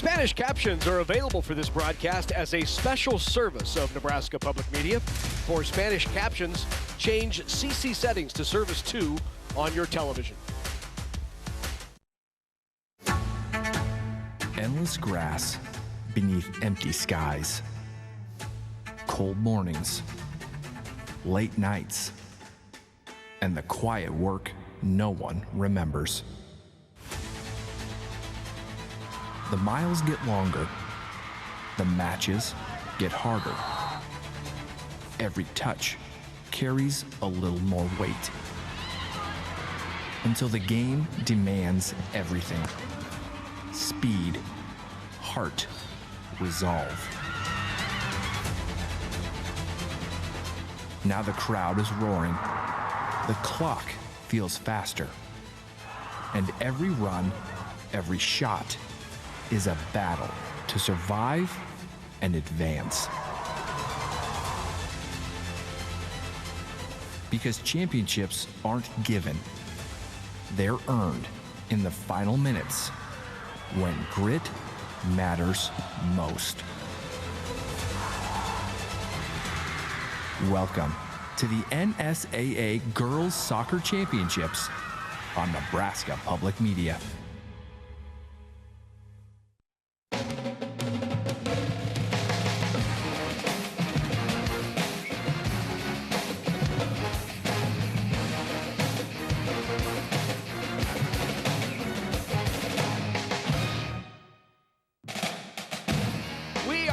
Spanish captions are available for this broadcast as a special service of Nebraska Public Media. For Spanish captions, change CC settings to Service 2 on your television. Endless grass beneath empty skies. Cold mornings, late nights, and the quiet work no one remembers. The miles get longer, the matches get harder. Every touch carries a little more weight, until the game demands everything. Speed, heart, resolve. Now the crowd is roaring. The clock feels faster. And every run, every shot is a battle to survive and advance. Because championships aren't given. They're earned in the final minutes when grit matters most. Welcome to the NSAA Girls Soccer Championships on Nebraska Public Media.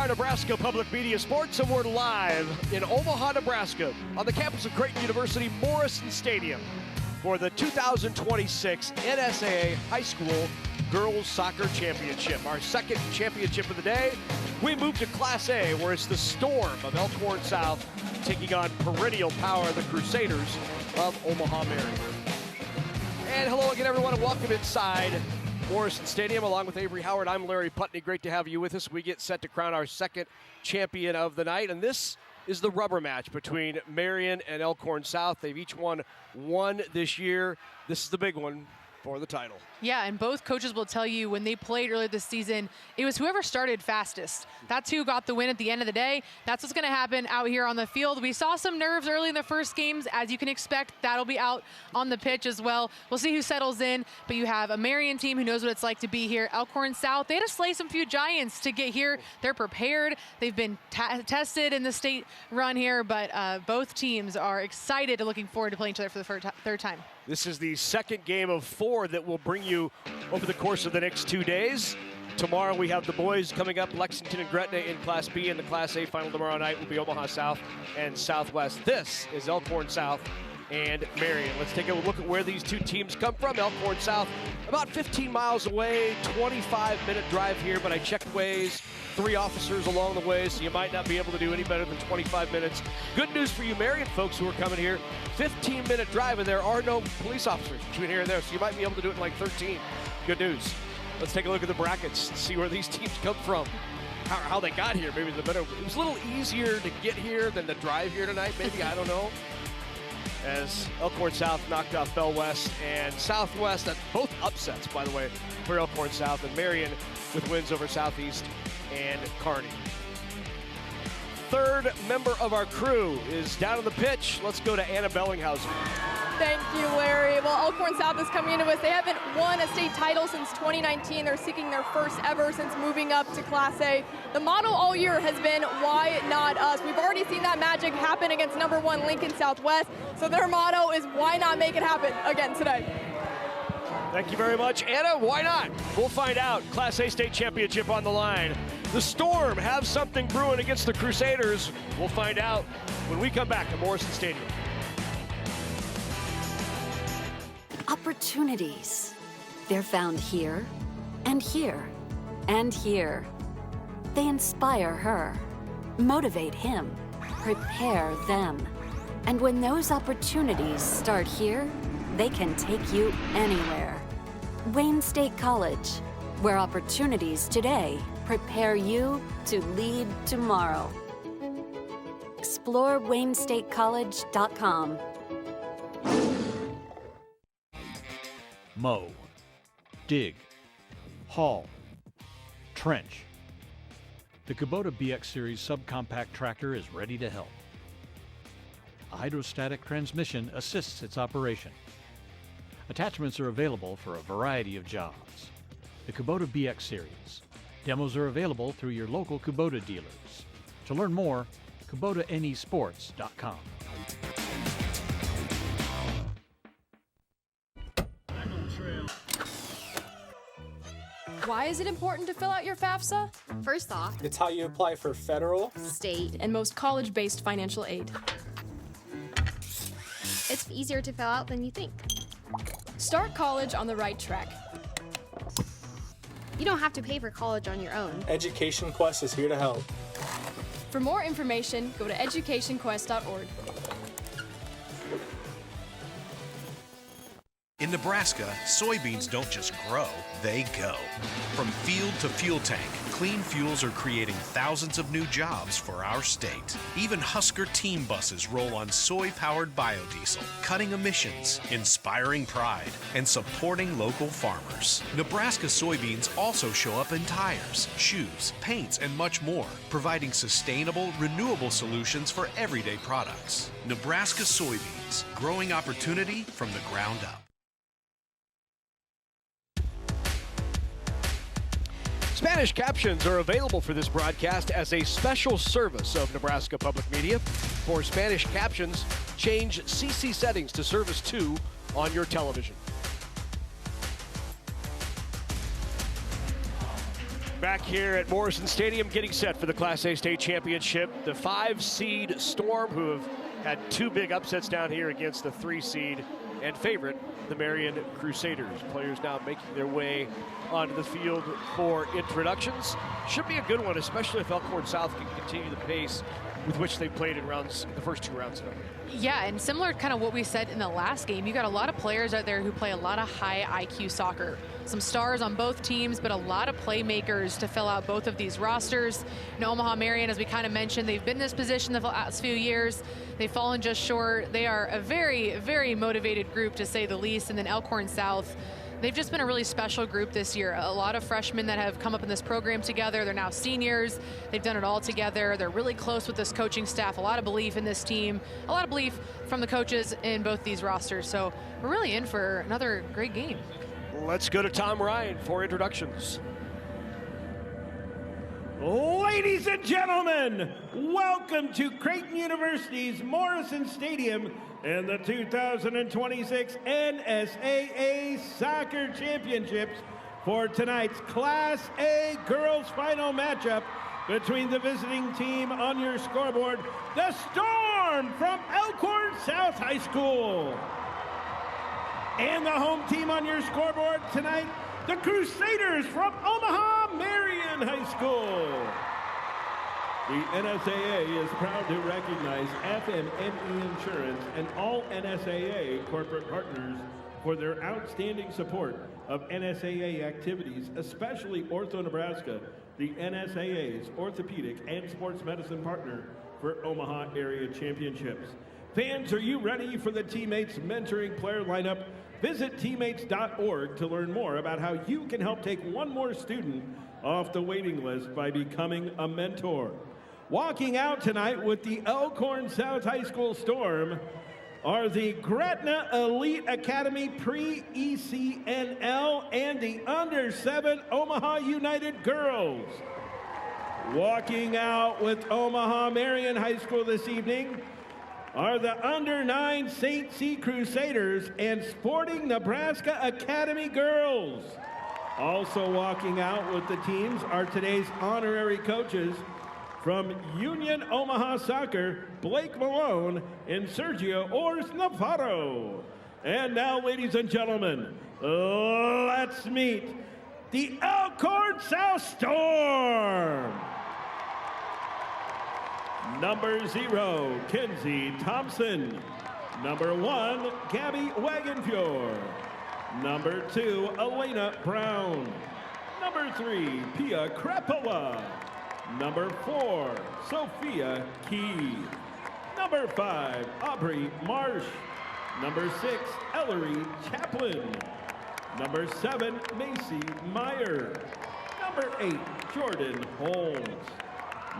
Nebraska Public Media Sports, and we're live in Omaha, Nebraska, on the campus of Creighton University Morrison Stadium for the 2026 NSAA High School Girls Soccer Championship, our second championship of the day. We move to Class A, where it's the Storm of Elkhorn South taking on perennial power, the Crusaders of Omaha, Marian. And hello again, everyone, and welcome inside Morrison Stadium. Along with Avery Howard, I'm Larry Putney. Great to have you with us. We get set to crown our second champion of the night, and this is the rubber match between Marian and Elkhorn South. They've each won one this year. This is the big one for the title. Yeah, and both coaches will tell you when they played earlier this season, it was whoever started fastest. That's who got the win at the end of the day. That's what's going to happen out here on the field. We saw some nerves early in the first games. As you can expect, that'll be out on the pitch as well. We'll see who settles in, but you have a Marian team who knows what it's like to be here. Elkhorn South, they had to slay some few giants to get here. They're prepared. They've been tested in the state run here, but both teams are excited and looking forward to playing each other for the third time. This is the second game of 4 that will bring you over the course of the next 2 days. Tomorrow we have the boys coming up, Lexington and Gretna in Class B, and the Class A final tomorrow night will be Omaha South and Southwest. This is Elkhorn South and Marian. Let's take a look at where these two teams come from. Elkhorn South, about 15 miles away, 25-minute drive here, but I checked Waze, 3 officers along the way, so you might not be able to do any better than 25 minutes. Good news for you Marian folks who are coming here, 15-minute drive, and there are no police officers between here and there, so you might be able to do it in like 13. Good news. Let's take a look at the brackets and see where these teams come from. How they got here, maybe the better. It was a little easier to get here than to drive here tonight, maybe, I don't know. As Elkhorn South knocked off Bell West and Southwest. That's both upsets, by the way, for Elkhorn South, and Marian with wins over Southeast and Kearney. Third member of our crew is down on the pitch. Let's go to Anna Bellinghausen. Thank you, Larry. Well, Elkhorn South is coming into us. They haven't won a state title since 2019. They're seeking their first ever since moving up to Class A. The motto all year has been, why not us? We've already seen that magic happen against number 1 Lincoln Southwest. So their motto is, why not make it happen again today? Thank you very much, Anna. Why not? We'll find out. Class A state championship on the line. The Storm have something brewing against the Crusaders. We'll find out when we come back to Morrison Stadium. Opportunities. They're found here, and here, and here. They inspire her, motivate him, prepare them. And when those opportunities start here, they can take you anywhere. Wayne State College, where opportunities today prepare you to lead tomorrow. Explore WayneStateCollege.com. Mow, dig, haul, Trench. The Kubota BX Series subcompact tractor is ready to help. A hydrostatic transmission assists its operation. Attachments are available for a variety of jobs. The Kubota BX Series. Demos are available through your local Kubota dealers. To learn more, KubotaNEsports.com. Why is it important to fill out your FAFSA? First off, it's how you apply for federal, state, and most college-based financial aid. It's easier to fill out than you think. Start college on the right track. You don't have to pay for college on your own. Education Quest is here to help. For more information, go to educationquest.org. In Nebraska, soybeans don't just grow, they go. From field to fuel tank, clean fuels are creating thousands of new jobs for our state. Even Husker team buses roll on soy-powered biodiesel, cutting emissions, inspiring pride, and supporting local farmers. Nebraska soybeans also show up in tires, shoes, paints, and much more, providing sustainable, renewable solutions for everyday products. Nebraska soybeans, growing opportunity from the ground up. Spanish captions are available for this broadcast as a special service of Nebraska Public Media. For Spanish captions, change CC settings to Service 2 on your television. Back here at Morrison Stadium, getting set for the Class A state championship. The 5-seed Storm, who have had two big upsets down here against the 3-seed and favorite, the Marian Crusaders. Players now making their way onto the field for introductions. Should be a good one, especially if Elkhorn South can continue the pace with which they played in the first two rounds. Yeah, and similar to kind of what we said in the last game, you got a lot of players out there who play a lot of high IQ soccer. Some stars on both teams, but a lot of playmakers to fill out both of these rosters. Omaha Marian, as we kind of mentioned, they've been in this position the last few years. They've fallen just short. They are a very, very motivated group, to say the least. And then Elkhorn South, they've just been a really special group this year. A lot of freshmen that have come up in this program together. They're now seniors. They've done it all together. They're really close with this coaching staff. A lot of belief in this team. A lot of belief from the coaches in both these rosters. So we're really in for another great game. Let's go to Tom Ryan for introductions. Ladies and gentlemen, welcome to Creighton University's Morrison Stadium and the 2026 NSAA Soccer Championships for tonight's Class A girls final matchup between the visiting team on your scoreboard, the Storm from Elkhorn South High School, and the home team on your scoreboard tonight, the Crusaders from Omaha Marian High School. The NSAA is proud to recognize FMNE Insurance and all NSAA corporate partners for their outstanding support of NSAA activities, especially Ortho Nebraska, the NSAA's orthopedic and sports medicine partner for Omaha area championships. Fans, are you ready for the Teammates mentoring player lineup? Visit teammates.org to learn more about how you can help take one more student off the waiting list by becoming a mentor. Walking out tonight with the Elkhorn South High School Storm are the Gretna Elite Academy pre-ECNL and the Under-7 Omaha United Girls. Walking out with Omaha Marian High School this evening are the Under-9 St. C. Crusaders and Sporting Nebraska Academy Girls. Also walking out with the teams are today's honorary coaches from Union Omaha Soccer, Blake Malone and Sergio Ors Navarro. And now, ladies and gentlemen, let's meet the Elkhorn South Storm. Number 0, Kenzie Thompson. Number 1, Gabby Wagenfjord. Number 2, Elena Brown. Number 3, Pia Krapola. Number 4, Sophia Key. Number 5, Aubrey Marsh. Number 6, Ellery Chaplin. Number 7, Macy Meyer. Number 8, Jordan Holmes.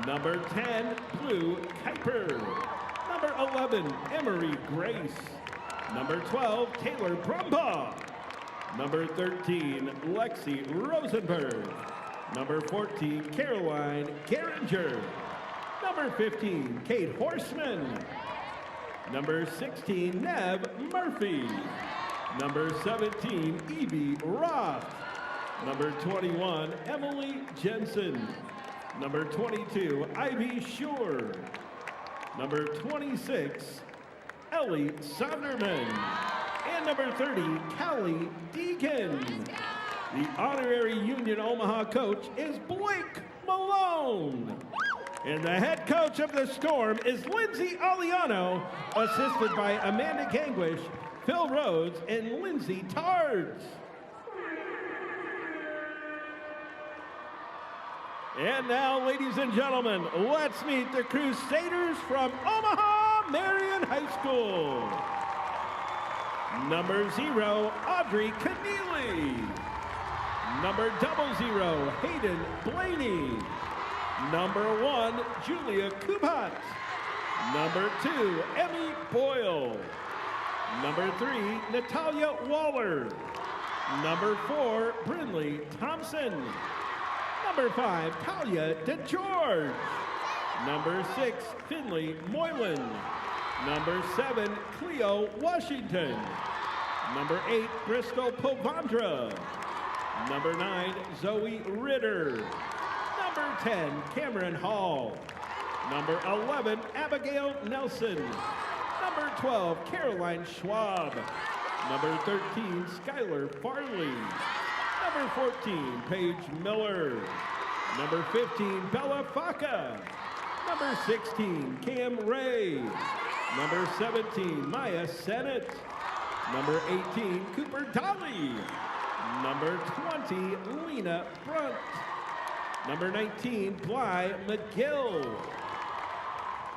Number 10, Blue Kuiper. Number 11, Emery Grace. Number 12, Taylor Brumbaugh. Number 13, Lexi Rosenberg. Number 14, Caroline Geringer. Number 15, Kate Horseman. Number 16, Nev Murphy. Number 17, Evie Roth. Number 21, Emily Jensen. Number 22, Ivy Shore. Number 26, Ellie Sonderman. And number 30, Callie Deacon. The honorary Union Omaha coach is Blake Malone. And the head coach of the Storm is Lindsay Aliano, assisted by Amanda Gangwish, Phil Rhodes, and Lindsay Tards. And now, ladies and gentlemen, let's meet the Crusaders from Omaha Marian High School. Number 0, Audrey Keneally. Number 00, Hayden Blaney. Number 1, Julia Kubat. Number 2, Emmy Boyle. Number 3, Natalia Waller. Number 4, Brinley Thompson. Number 5, Talia DeGeorge. Number 6, Finley Moylan. Number 7, Cleo Washington. Number 8, Bristol Povandra. Number 9, Zoe Ritter. Number 10, Cameron Hall. Number 11, Abigail Nelson. Number 12, Caroline Schwab. Number 13, Skylar Farley. Number 14, Paige Miller. Number 15, Bella Faca. Number 16, Cam Ray. Number 17, Maya Sennett. Number 18, Cooper Dolly. Number 20, Lena Brunt. Number 19, Bly McGill.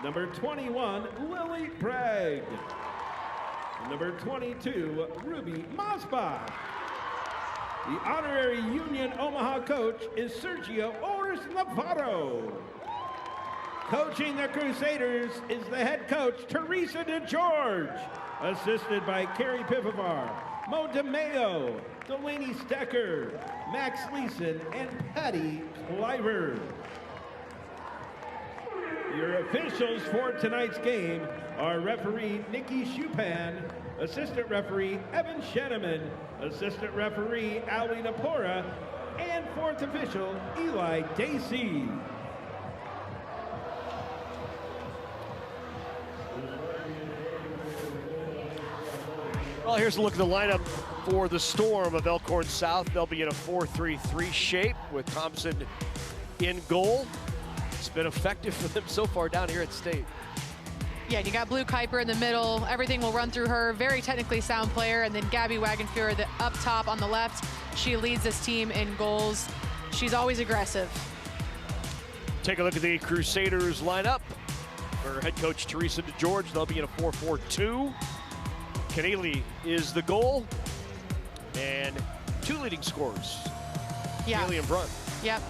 Number 21, Lily Bragg. Number 22, Ruby Mosbach. The honorary Union Omaha coach is Sergio Ores Navarro. Coaching the Crusaders is the head coach, Teresa DeGeorge, assisted by Carrie Pivovar, Mo DeMeo, Delaney Stecker, Max Leeson, and Patty Cliver. Your officials for tonight's game are referee Nikki Shupan, assistant referee Evan Sheneman, assistant referee Ali Napora, and fourth official Eli Dacey. Well, here's a look at the lineup for the Storm of Elkhorn South. They'll be in a 4-3-3 shape with Thompson in goal. It's been effective for them so far down here at state. Yeah, you got Blue Kuiper in the middle. Everything will run through her. Very technically sound player. And then Gabby Wagenfuhrer up top on the left. She leads this team in goals. She's always aggressive. Take a look at the Crusaders lineup. For head coach Teresa DeGeorge, they'll be in a 4-4-2. Keneally is the goal. And two leading scorers. Yeah. Keneally and Brunt. Yep.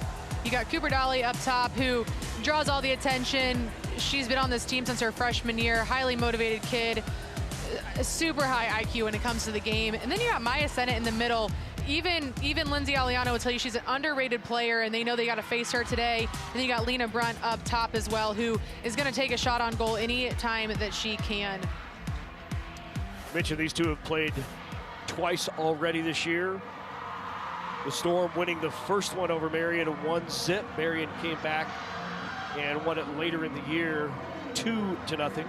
You got Cooper Dolly up top, who draws all the attention. She's been on this team since her freshman year. Highly motivated kid, super high IQ when it comes to the game. And then you got Maya Sennett in the middle. Even Lindsay Aliano will tell you she's an underrated player, and they know they got to face her today. And then you got Lena Brunt up top as well, who is going to take a shot on goal any time that she can. Mentioned these two have played twice already this year. The Storm winning the first one over Marian 1-0. Marian came back and won it later in the year 2-0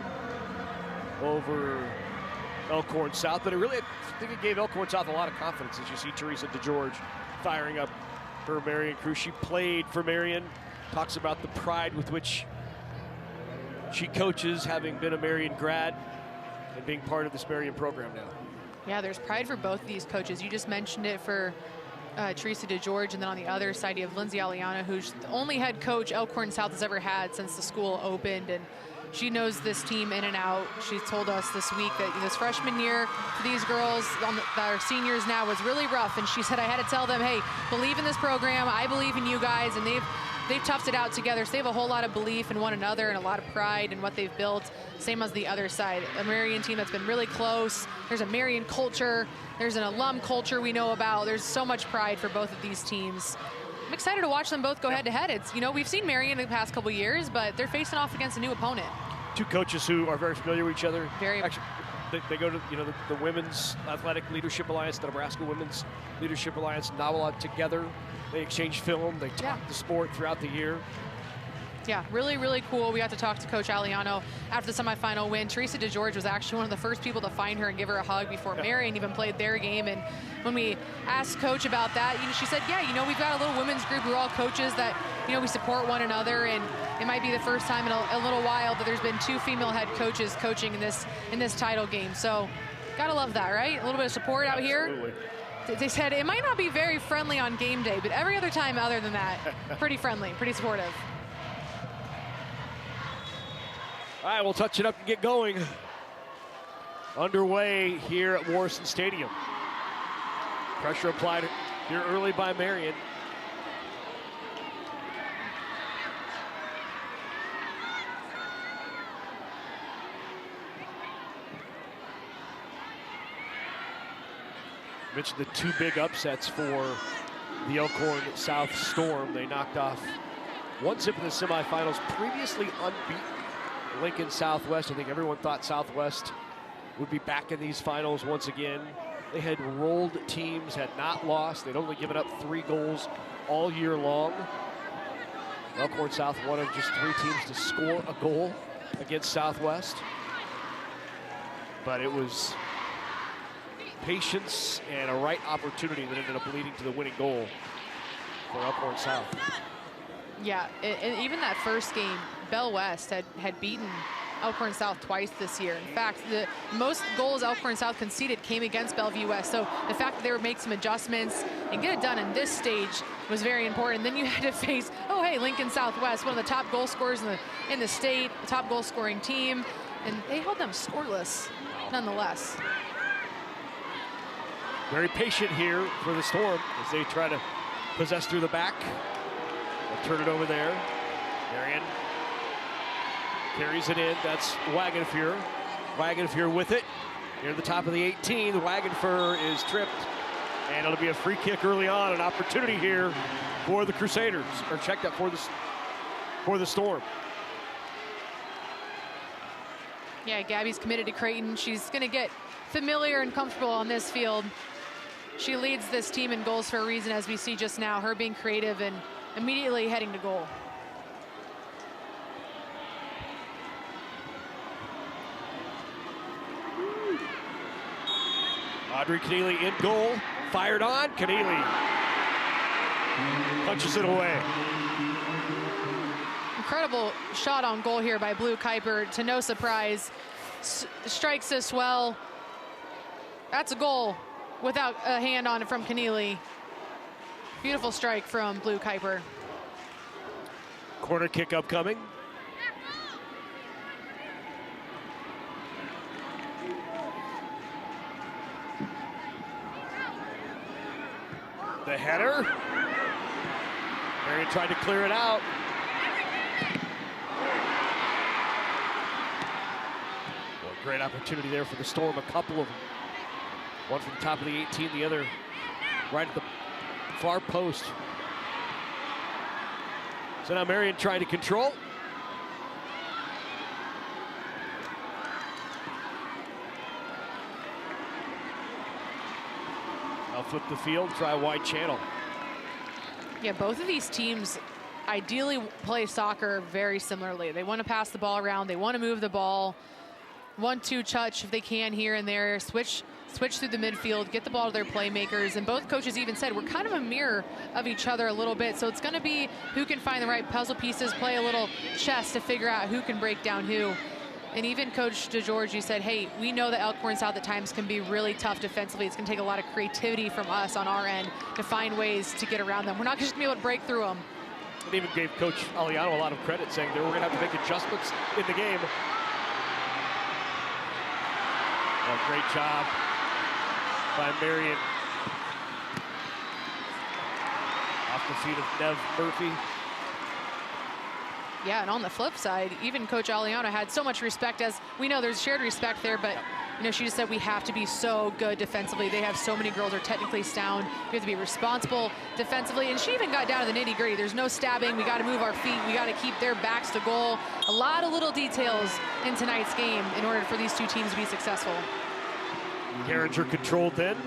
over Elkhorn South. But I think it gave Elkhorn South a lot of confidence as you see Teresa DeGeorge firing up her Marian crew. She played for Marian, talks about the pride with which she coaches, having been a Marian grad and being part of this Marian program now. Yeah, there's pride for both of these coaches. You just mentioned it for Teresa DeGeorge, and then on the other side you have Lindsay Aliano, who's the only head coach Elkhorn South has ever had since the school opened, and She knows this team in and out. She's told us this week that this freshman year for these girls that are seniors now was really rough. And she said, I had to tell them, hey, believe in this program. I believe in you guys. And they've toughed it out together. So they have a whole lot of belief in one another and a lot of pride in what they've built. Same as the other side. A Marian team that's been really close. There's a Marian culture. There's an alum culture we know about. There's so much pride for both of these teams. I'm excited to watch them both go head to head. It's, we've seen Marian in the past couple years, but they're facing off against a new opponent. Two coaches who are very familiar with each other. Very. Actually, they go to the Women's Athletic Leadership Alliance, the Nebraska Women's Leadership Alliance, NAWA together. They exchange film. They talk the sport throughout the year. Yeah, really, really cool. We got to talk to Coach Aliano after the semifinal win. Teresa DeGeorge was actually one of the first people to find her and give her a hug before Marian even played their game. And when we asked Coach about that, she said, we've got a little women's group. We're all coaches that, we support one another. And it might be the first time in a little while that there's been two female head coaches coaching in this title game. So gotta love that, right? A little bit of support out here. They said it might not be very friendly on game day, but every other time other than that, pretty friendly, pretty supportive. All right, we'll touch it up and get going. Underway here at Morrison Stadium. Pressure applied here early by Marian. Mentioned the two big upsets for the Elkhorn South Storm. They knocked off one zip in the semifinals, previously unbeaten Lincoln Southwest. I think everyone thought Southwest would be back in these finals once again. They had rolled teams, had not lost. They'd only given up 3 goals all year long. Elkhorn South, one of just 3 teams to score a goal against Southwest. But it was patience and a right opportunity that ended up leading to the winning goal for Elkhorn South. Yeah, and even that first game, Bell West had beaten Elkhorn South twice this year. In fact, the most goals Elkhorn South conceded came against Bellevue West. So the fact that they would make some adjustments and get it done in this stage was very important. Then you had to face, Lincoln Southwest, one of the top goal scorers in the state, the top goal scoring team, and they held them scoreless nonetheless. Very patient here for the Storm as they try to possess through the back. They'll turn it over there. Marian carries it in. That's Wagenfeuer. Wagenfeuer with it. Near the top of the 18, the Wagenfeuer is tripped. And it'll be a free kick early on. An opportunity here for the Crusaders, or checked up for the Storm. Yeah, Gabby's committed to Creighton. She's going to get familiar and comfortable on this field. She leads this team in goals for a reason, as we see just now, her being creative and immediately heading to goal. Audrey Keneally in goal, fired on, Keneally punches it away. Incredible shot on goal here by Blue Kuiper, to no surprise. Strikes this well. That's a goal without a hand on it from Keneally. Beautiful strike from Blue Kuiper. Corner kick upcoming. The header. Marian tried to clear it out. Well, great opportunity there for the Storm, a couple of them. One from the top of the 18, the other right at the far post. So now Marian trying to control. I'll flip the field, try wide channel. Yeah, both of these teams ideally play soccer very similarly. They want to pass the ball around, they want to move the ball, 1-2 touch if they can here and there, switch through the midfield, get the ball to their playmakers. And both coaches even said we're kind of a mirror of each other a little bit. So it's going to be who can find the right puzzle pieces, play a little chess to figure out who can break down who. And even Coach DeGeorge said, hey, we know that Elkhorn South at times can be really tough defensively. It's going to take a lot of creativity from us on our end to find ways to get around them. We're not just going to be able to break through them. And even gave Coach Aliano a lot of credit, saying that we're going to have to make adjustments in the game. Oh, great job by Marian. Off the feet of Nev Murphy. Yeah, and on the flip side, even Coach Aliano had so much respect, as we know there's shared respect there, but you know, she just said we have to be so good defensively. They have so many girls are technically sound. We have to be responsible defensively, and she even got down to the nitty-gritty. There's no stabbing. We got to move our feet. We got to keep their backs to goal. A lot of little details in tonight's game in order for these two teams to be successful. Carringer controlled then.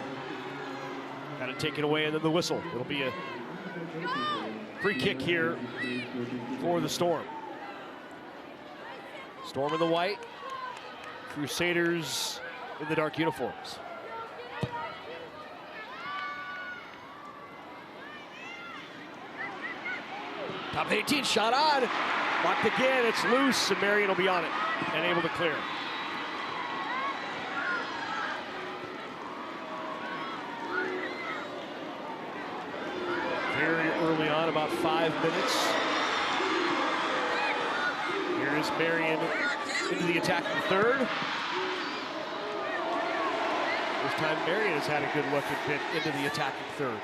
Got to take it away, and then the whistle. It'll be a free kick here for the Storm. Storm in the white, Crusaders in the dark uniforms. Top 18, shot on. Blocked again, it's loose, and Marian will be on it and able to clear. Very early on, about 5 minutes. Here is Marian into the attacking third. This time Marian has had a good look and been into the attacking third.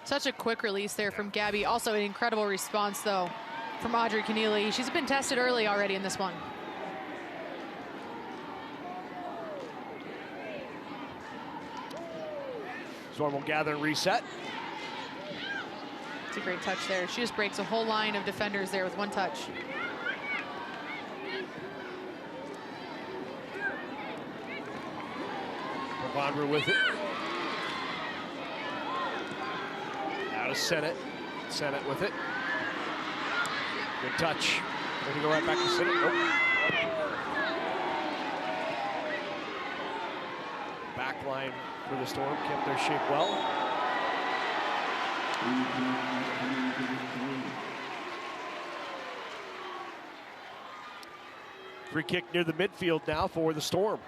Such a quick release there from Gabby. Also an incredible response, though, from Audrey Keneally. She's been tested early already in this one. Storm will gather and reset. It's a great touch there. She just breaks a whole line of defenders there with one touch. Pavandra with it. Now to Sennett. Sennett with it. Good touch. Ready to go right back to Sennett. Nope. Back line for the Storm kept their shape well. Free kick near the midfield now for the Storm.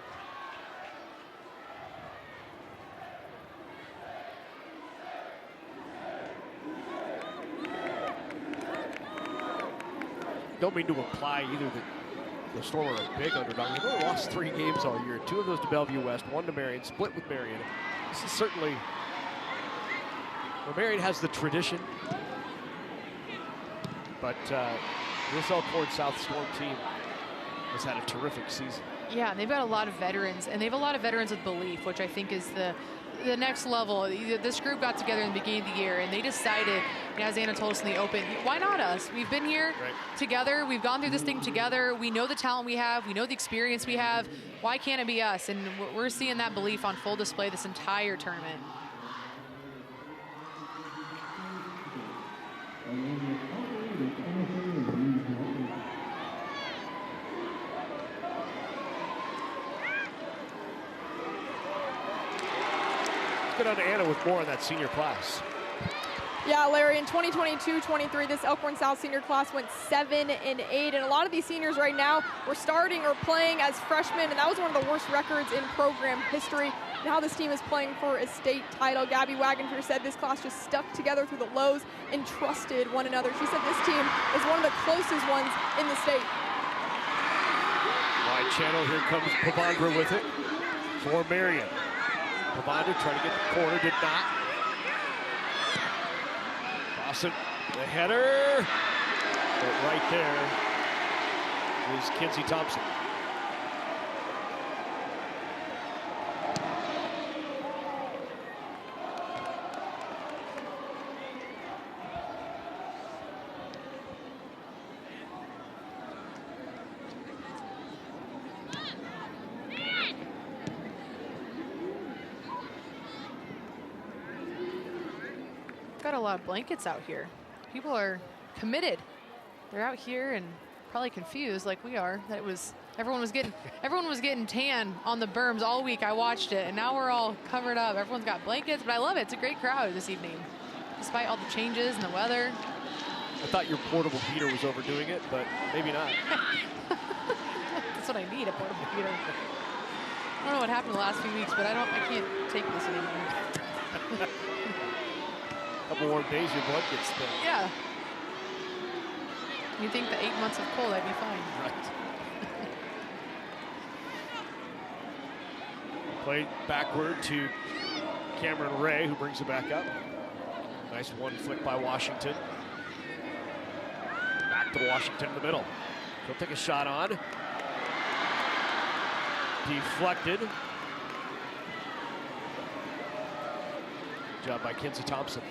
Don't mean to imply either that the Storm are a big underdog. They've only lost 3 games all year. 2 of those to Bellevue West, 1 to Marian, split with Marian. This is certainly, well, Marian has the tradition, but this Elkhorn South Storm team has had a terrific season. Yeah, and they've got a lot of veterans, and they have a lot of veterans with belief, which I think is the next level. This group got together in the beginning of the year, and they decided, as Anna told us in the open, why not us? We've been here together. We've gone through this thing together. We know the talent we have. We know the experience we have. Why can't it be us? And we're seeing that belief on full display this entire tournament. Get on to Anna with more on that senior class. Yeah, Larry, in 2022-23, this Elkhorn South senior class went 7-8, and a lot of these seniors right now were starting or playing as freshmen, and that was one of the worst records in program history. Now this team is playing for a state title. Gabby Wagenfer said this class just stuck together through the lows and trusted one another. She said this team is one of the closest ones in the state. Wide channel, here comes Pavandra with it for Marian. Pavandra trying to get the corner, did not. Dawson, the header. But right there is Kinsey Thompson. Got a lot of blankets out here. People are committed. They're out here and probably confused like we are. That everyone was getting tan on the berms all week. I watched it, and now we're all covered up. Everyone's got blankets, but I love it. It's a great crowd this evening, despite all the changes and the weather. I thought your portable heater was overdoing it, but maybe not. That's what I need, a portable heater. I don't know what happened the last few weeks, but I can't take this anymore. A couple more days, your blood gets thin. Yeah. You think the 8 months of cold, I'd be fine. Right. Play backward to Cameron Ray, who brings it back up. Nice one flick by Washington. Back to Washington in the middle. He'll take a shot on. Deflected. Good job by Kinsey Thompson.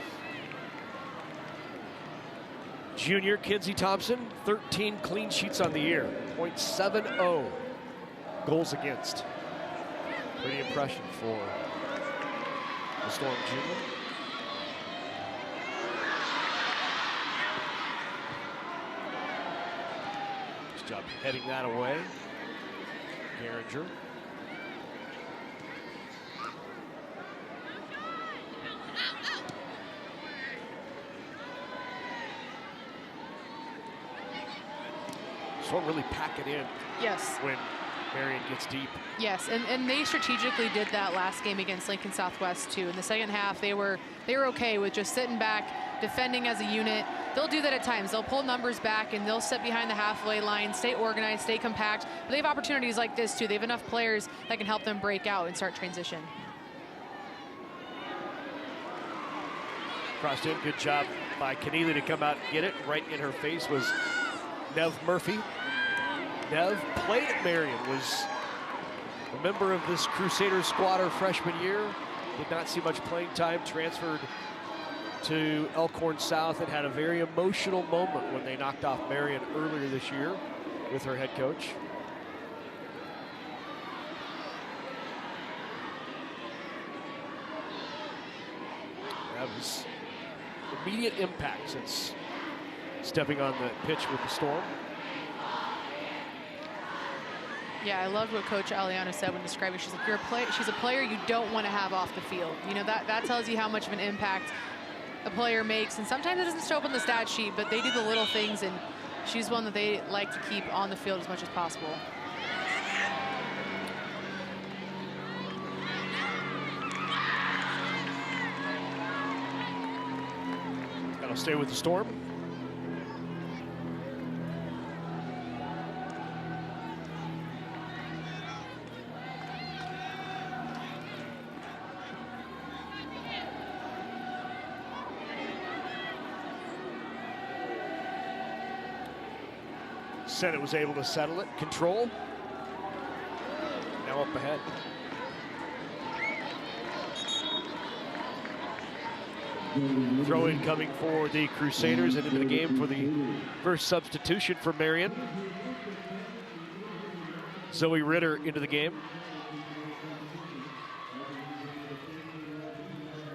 Junior Kinsey Thompson, 13 clean sheets on the year, .70 goals against. Pretty impressive for the Storm Junior. Good job heading that away. Garinger. Storm really pack it in. Yes. When Marian gets deep. Yes, and they strategically did that last game against Lincoln Southwest too. In the second half, they were okay with just sitting back, defending as a unit. They'll do that at times. They'll pull numbers back and they'll sit behind the halfway line, stay organized, stay compact. But they have opportunities like this too. They have enough players that can help them break out and start transition. Crossed in, good job by Keneally to come out and get it. Right in her face was Nev Murphy. Nev played at Marian, was a member of this Crusaders squad her freshman year. Did not see much playing time, transferred to Elkhorn South and had a very emotional moment when they knocked off Marian earlier this year with her head coach. That was immediate impact since stepping on the pitch with the Storm. Yeah, I loved what Coach Aliana said when describing. She's like, she's a player you don't want to have off the field. You know, that tells you how much of an impact a player makes. And sometimes it doesn't show up on the stat sheet, but they do the little things, and she's one that they like to keep on the field as much as possible. That'll stay with the Storm. Senate was able to settle it, control. Now up ahead. Throw in coming for the Crusaders and into the game for the first substitution for Marian. Zoe Ritter into the game.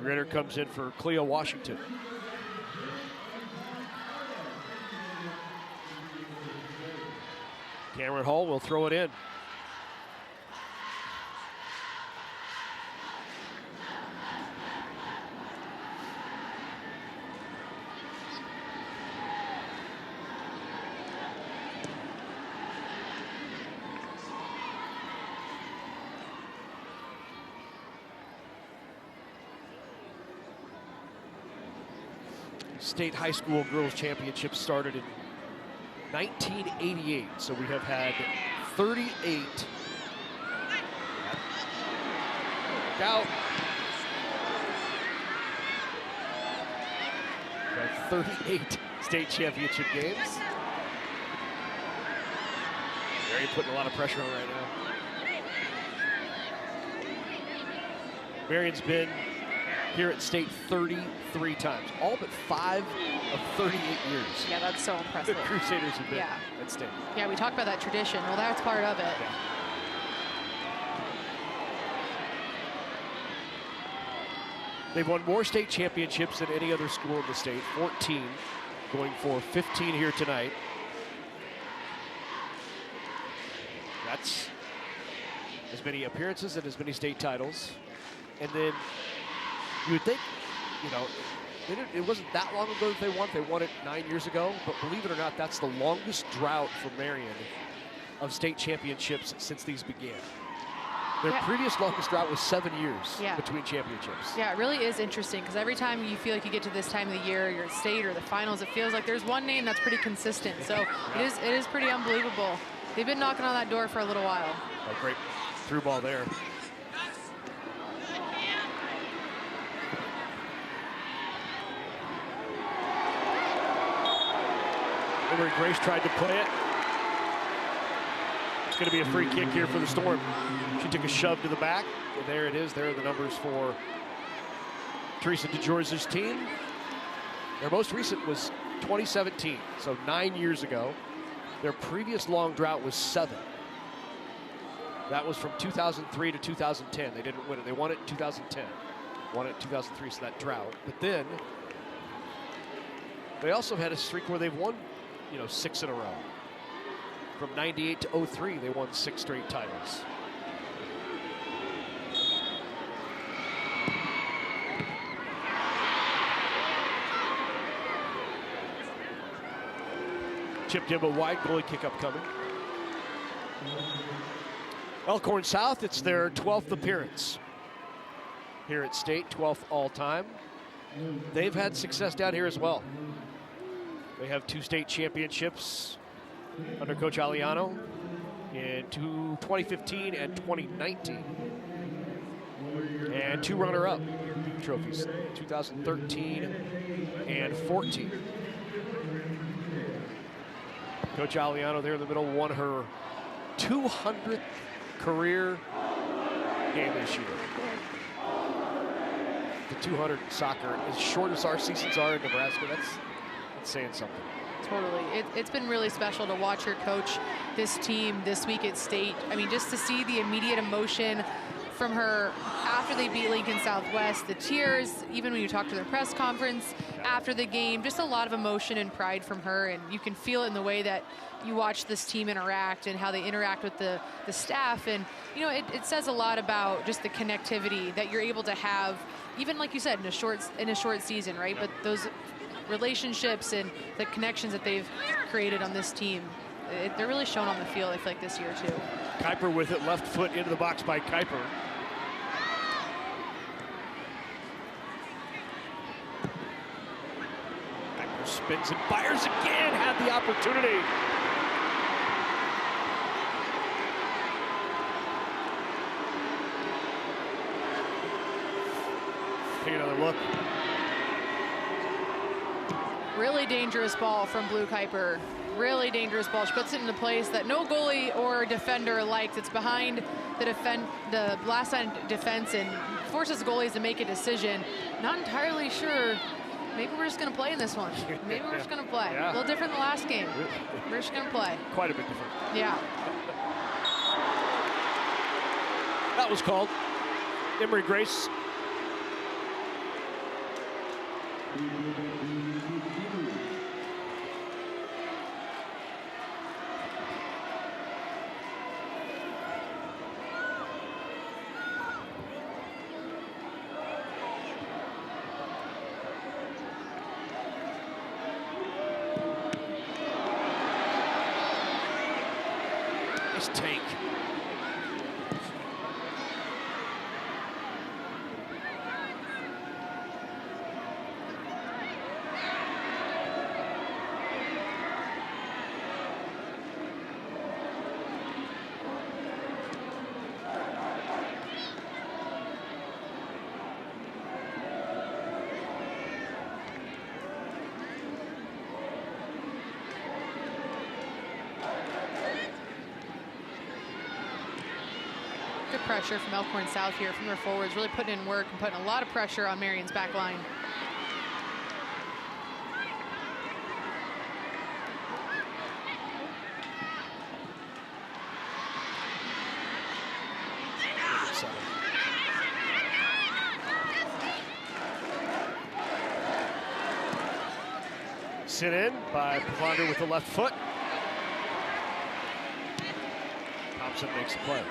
Ritter comes in for Cleo Washington. Cameron Hall will throw it in. State High School Girls Championship started in 1988, so we have had 38. Out. We have 38 state championship games. Marian putting a lot of pressure on right now. Marian's been here at state 33 times, all but 5 of 38 years. Yeah, that's so impressive. The Crusaders have been at state. Yeah, we talked about that tradition. Well, that's part of it. Yeah. They've won more state championships than any other school in the state, 14, going for 15 here tonight. That's as many appearances and as many state titles. And then you would think, you know, it wasn't that long ago that they won. They won it 9 years ago. But believe it or not, that's the longest drought for Marian of state championships since these began. Their previous longest drought was 7 years Yeah. between championships. Yeah, it really is interesting because every time you feel like you get to this time of the year, your state or the finals, it feels like there's one name that's pretty consistent. So it is pretty unbelievable. They've been knocking on that door for a little while. A great through ball there. Emery Grace tried to play it. It's going to be a free kick here for the Storm. She took a shove to the back, and there it is. There are the numbers for Teresa DeGeorge's team. Their most recent was 2017, so 9 years ago. Their previous long drought was 7. That was from 2003 to 2010. They didn't win it. They won it in 2010. Won it in 2003, so that drought. But then they also had a streak where they've won, 6 in a row. From 98 to 03, they won 6 straight titles. Chipped in a wide goalie kick-up coming. Elkhorn South, it's their 12th appearance here at state, 12th all-time. They've had success down here as well. They have 2 state championships under Coach Aliano in 2015 and 2019. And 2 runner-up trophies, 2013 and 14. Coach Aliano there in the middle won her 200th career game this year. The 200 in soccer, as short as our seasons are in Nebraska, that's saying something. Totally. It's been really special to watch her coach this team this week at state. I mean, just to see the immediate emotion from her after they beat Lincoln Southwest, the tears, even when you talk to their press conference after the game, just a lot of emotion and pride from her, and you can feel it in the way that you watch this team interact and how they interact with the staff. And it says a lot about just the connectivity that you're able to have, even like you said, in a short season, right? But those relationships and the connections that they've created on this team, they're really shown on the field, I feel like, this year too. Kuiper with it, left foot into the box by Kuiper. Kuiper spins and fires again, had the opportunity. Take another look. Really dangerous ball from Blue Kuiper. Really dangerous ball. She puts it in a place that no goalie or defender likes. It's behind the last line defense and forces goalies to make a decision. Not entirely sure. Maybe we're just going to play in this one. Maybe we're just going to play. Yeah. A little different than the last game. We're just going to play. Quite a bit different. Yeah. That was called. Emery Grace. Take. Pressure from Elkhorn South here from their forwards, really putting in work and putting a lot of pressure on Marian's back line. Sit in by Pavander with the left foot. Thompson makes the play.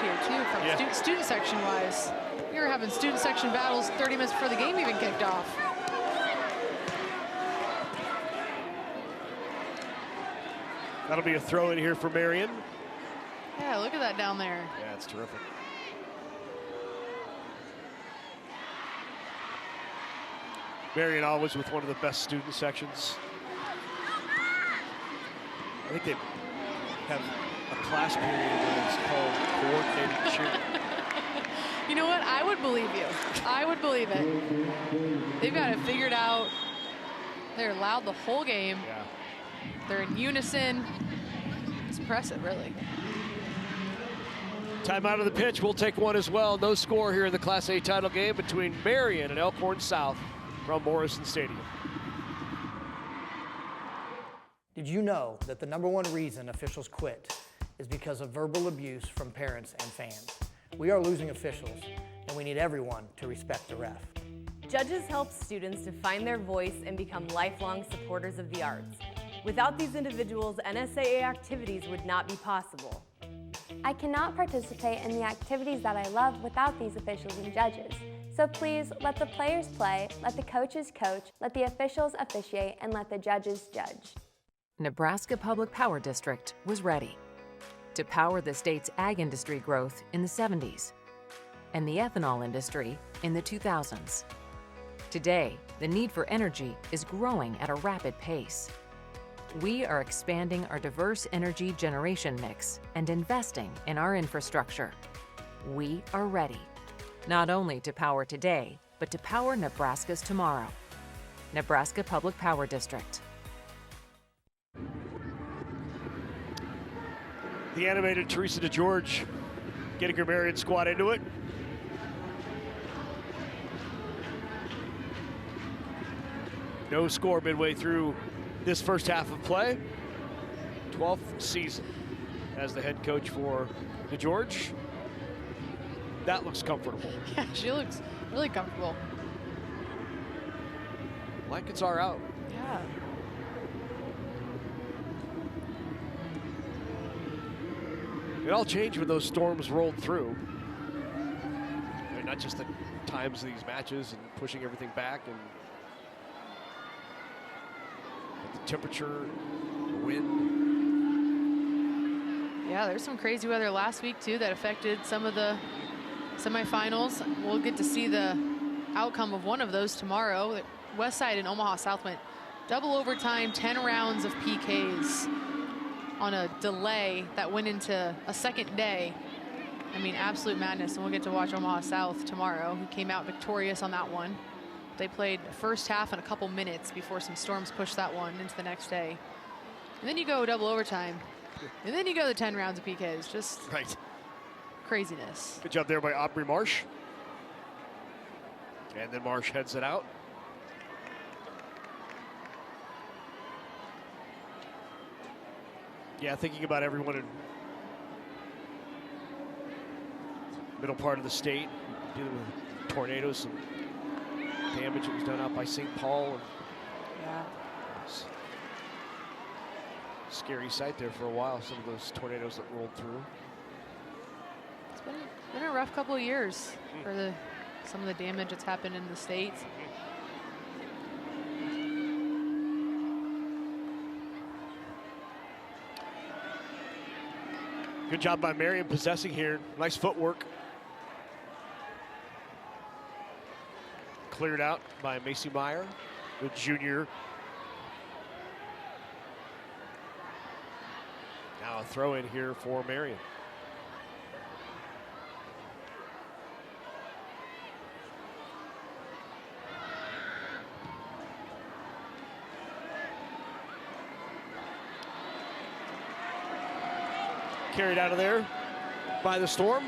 here too, from student section wise. We were having student section battles 30 minutes before the game even kicked off. That'll be a throw in here for Marian. Yeah, look at that down there. Yeah, it's terrific. Marian always with one of the best student sections. I think they have a class period that is called coordinated cheer. You know what? I would believe you. I would believe it. They've got it figured out. They're loud the whole game. Yeah. They're in unison. It's impressive, really. Timeout of the pitch. We'll take one as well. No score here in the Class A title game between Marian and Elkhorn South from Morrison Stadium. Did you know that the #1 reason officials quit is because of verbal abuse from parents and fans? We are losing officials, and we need everyone to respect the ref. Judges help students to find their voice and become lifelong supporters of the arts. Without these individuals, NSAA activities would not be possible. I cannot participate in the activities that I love without these officials and judges. So please let the players play, let the coaches coach, let the officials officiate, and let the judges judge. Nebraska Public Power District was ready to power the state's ag industry growth in the 70s and the ethanol industry in the 2000s. Today, the need for energy is growing at a rapid pace. We are expanding our diverse energy generation mix and investing in our infrastructure. We are ready, not only to power today, but to power Nebraska's tomorrow. Nebraska Public Power District. The animated Teresa DeGeorge getting her Marian squad into it. No score midway through this first half of play. 12th season as the head coach for DeGeorge. That looks comfortable. Yeah, she looks really comfortable. Blankets are out. Yeah. It all changed when those storms rolled through. I mean, not just the times of these matches and pushing everything back, and but the temperature, the wind. Yeah, there's some crazy weather last week too that affected some of the semifinals. We'll get to see the outcome of one of those tomorrow. Westside and Omaha South went double overtime, 10 rounds of PKs on a delay that went into a second day. I mean, absolute madness. And we'll get to watch Omaha South tomorrow, who came out victorious on that one. They played the first half in a couple minutes before some storms pushed that one into the next day. And then you go double overtime. And then you go the 10 rounds of PKs. Just right. Craziness. Good job there by Aubrey Marsh. And then Marsh heads it out. Yeah, thinking about everyone in middle part of the state dealing with tornadoes, some damage that was done out by St. Paul. And yeah. Scary sight there for a while, some of those tornadoes that rolled through. It's been a rough couple of years for some of the damage that's happened in the state. Good job by Marian possessing here. Nice footwork. Cleared out by Macy Meyer, the junior. Now a throw in here for Marian. Carried out of there by the Storm.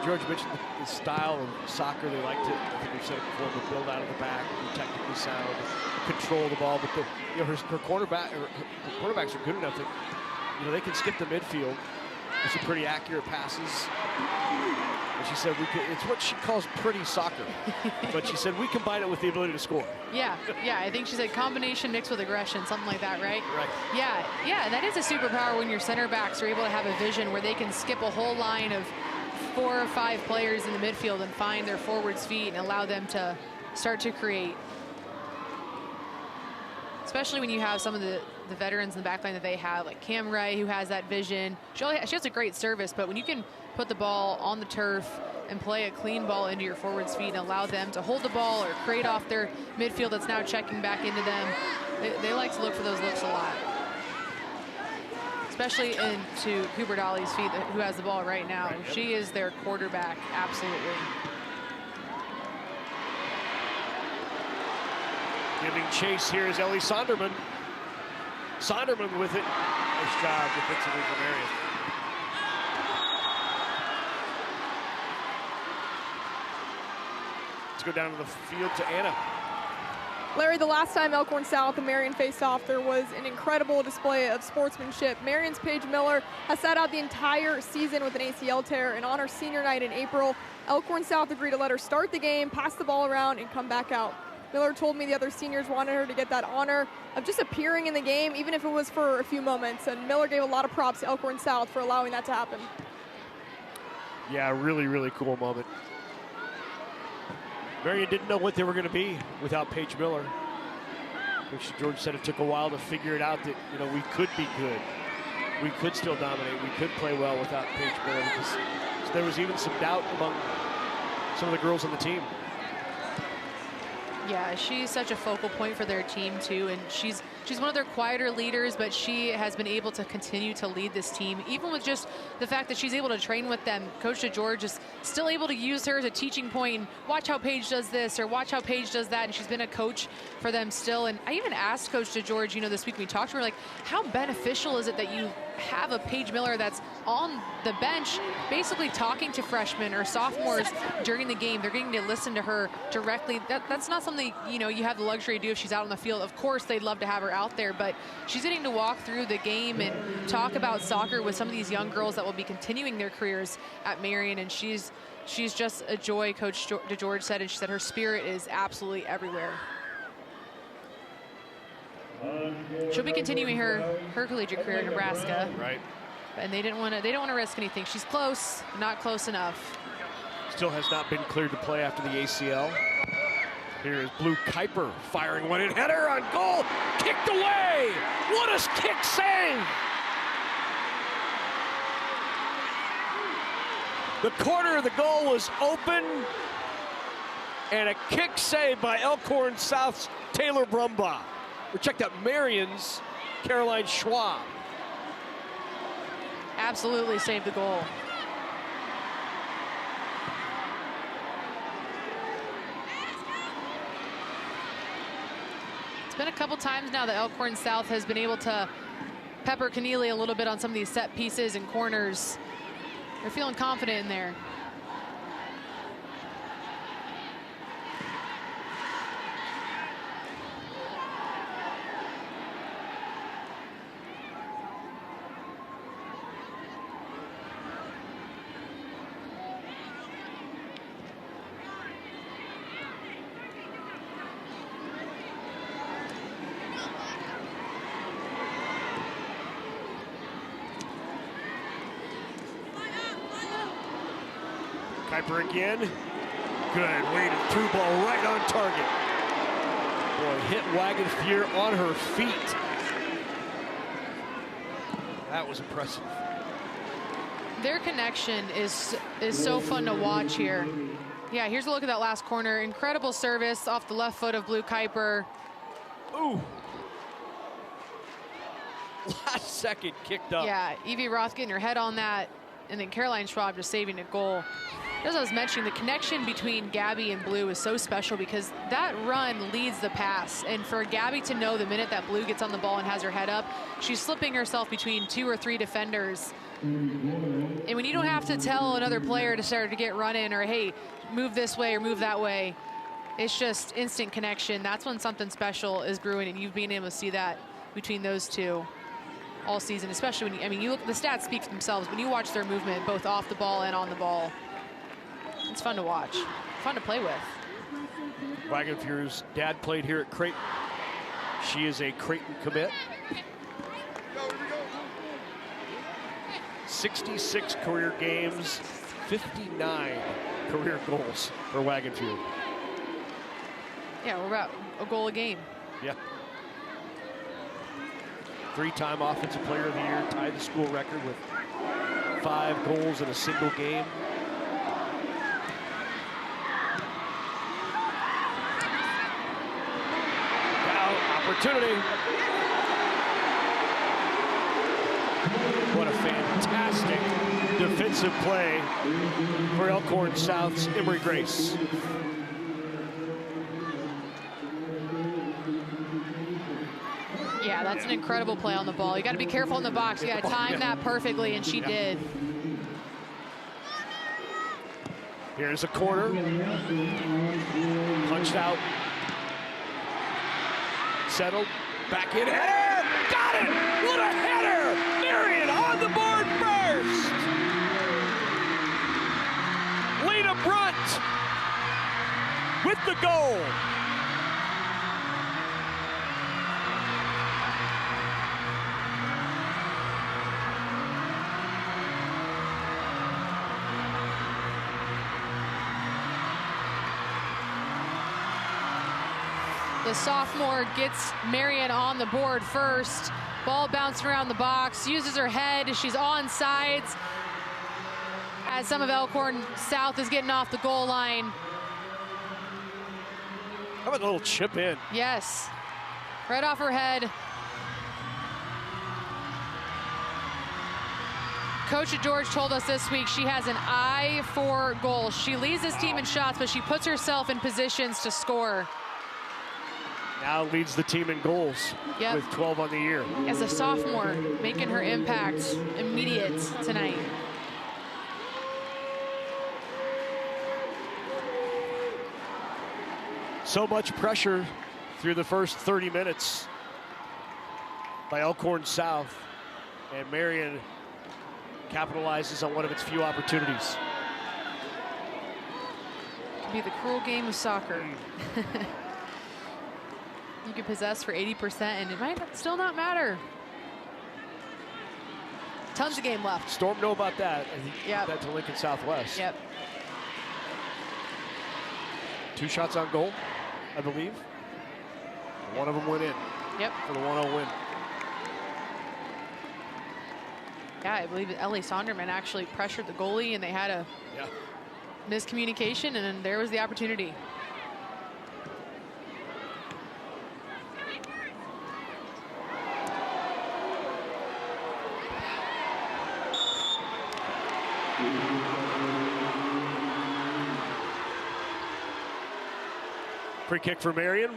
George mentioned the style of soccer. They like to, I think we've said it before, to build out of the back, be technically sound, control the ball. But her quarterbacks are good enough that they can skip the midfield some pretty accurate passes. And she said it's what she calls pretty soccer. But she said we combine it with the ability to score. Yeah, I think she said combination mixed with aggression, something like that, right? Right. Yeah, that is a superpower when your center backs are able to have a vision where they can skip a whole line of 4 or 5 players in the midfield and find their forwards' feet and allow them to start to create. Especially when you have some of the veterans in the back line that they have, like Cam Wright, who has that vision. She has a great service, but when you can put the ball on the turf and play a clean ball into your forwards' feet and allow them to hold the ball or create off their midfield that's now checking back into them, they like to look for those looks a lot. Especially into Cooper Dolly's feet, who has the ball right now. Right. She is their quarterback, absolutely. Giving chase here is Ellie Sonderman. Sonderman with it. Nice job defensively from Marian. Let's go down to the field to Anna. Larry, the last time Elkhorn South and Marian faced off, there was an incredible display of sportsmanship. Marian's Paige Miller has sat out the entire season with an ACL tear, and on her senior night in April, Elkhorn South agreed to let her start the game, pass the ball around, and come back out. Miller told me the other seniors wanted her to get that honor of just appearing in the game, even if it was for a few moments. And Miller gave a lot of props to Elkhorn South for allowing that to happen. Yeah, really, really cool moment. Marian didn't know what they were going to be without Paige Miller. Coach George said it took a while to figure it out that, we could be good. We could still dominate. We could play well without Paige Miller. So there was even some doubt among some of the girls on the team. Yeah, she's such a focal point for their team too, and she's one of their quieter leaders, but she has been able to continue to lead this team, even with just the fact that she's able to train with them. Coach DeGeorge is still able to use her as a teaching point and watch how Paige does this or watch how Paige does that, and she's been a coach for them still. And I even asked Coach DeGeorge, this week we talked to her, like, how beneficial is it that you have a Paige Miller that's on the bench basically talking to freshmen or sophomores during the game? They're getting to listen to her directly. That's not something you have the luxury to do if she's out on the field. Of course they'd love to have her out there, but she's getting to walk through the game and talk about soccer with some of these young girls that will be continuing their careers at Marian, and she's just a joy, Coach DeGeorge said, and she said her spirit is absolutely everywhere. She'll be continuing her collegiate career in Nebraska. Right. And they don't want to risk anything. She's close, not close enough. Still has not been cleared to play after the ACL. Here is Blue Kuiper firing one in, header on goal, kicked away. What a kick save! The corner of the goal was open, and a kick save by Elkhorn South's Taylor Brumbaugh. We checked out Marian's Caroline Schwab. Absolutely saved the goal. It's been a couple times now that Elkhorn South has been able to pepper Keneally a little bit on some of these set pieces and corners. They're feeling confident in there. Kuiper again. Good, weighted through ball right on target. Boy, hit Wagenfear on her feet. That was impressive. Their connection is so fun to watch here. Yeah, here's a look at that last corner. Incredible service off the left foot of Blue Kuiper. Ooh. Last second kicked up. Yeah, Evie Roth getting her head on that, and then Caroline Schwab just saving a goal. As I was mentioning, the connection between Gabby and Blue is so special because that run leads the pass. And for Gabby to know the minute that Blue gets on the ball and has her head up, she's slipping herself between 2 or 3 defenders. And when you don't have to tell another player to start to get running or, hey, move this way or move that way, it's just instant connection. That's when something special is brewing, and you've been able to see that between those two. all season, especially when you look, the stats speak for themselves. When you watch their movement, both off the ball and on the ball, it's fun to watch, fun to play with. Wagon Fury's dad played here at Creighton. She is a Creighton commit. 66 career games, 59 career goals for Wagon Fury. Yeah, we're about a goal a game. Yeah. 3-time Offensive Player of the Year, tied the school record with 5 goals in a single game. Now, opportunity. What a fantastic defensive play for Elkhorn South's Emery Grace. Yeah, that's an incredible play on the ball. You got to be careful in the box. You got to time that perfectly, and she did. Here's a corner. Punched out. Settled. Back in. Header! Got it! What a header! Marian on the board first! Lena Brunt with the goal. The sophomore gets Marian on the board first. Ball bouncing around the box, uses her head. She's on sides as some of Elkhorn South is getting off the goal line. How about a little chip in? Yes, right off her head. Coach George told us this week she has an eye for goals. She leads this team in shots, but she puts herself in positions to score. Now leads the team in goals with 12 on the year. As a sophomore, making her impact immediate tonight. So much pressure through the first 30 minutes by Elkhorn South, and Marian capitalizes on one of its few opportunities. Could be the cruel game of soccer. You can possess for 80% and it might still not matter. Tons of game left. Storm know about that. Yep. That to Lincoln Southwest. Yep. 2 shots on goal, I believe. One of them went in. Yep. For the 1-0 win. Yeah, I believe Ellie Sonderman actually pressured the goalie and they had a miscommunication, and then there was the opportunity. Free kick for Marian.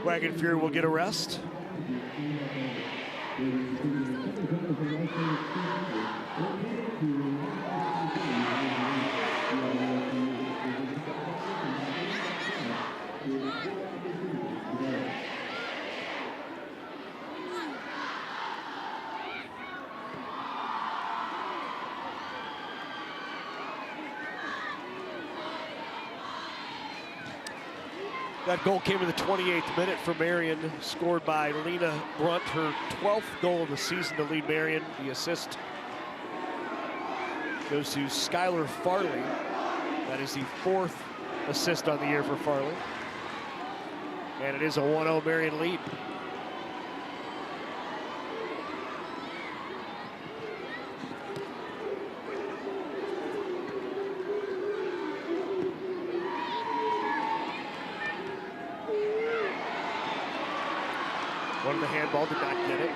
Wagon Fury will get a rest. That goal came in the 28th minute for Marian, scored by Lena Brunt, her 12th goal of the season to lead Marian. The assist goes to Skylar Farley. That is the 4th assist on the year for Farley. And it is a 1-0 Marian lead. One in the handball, did not get it.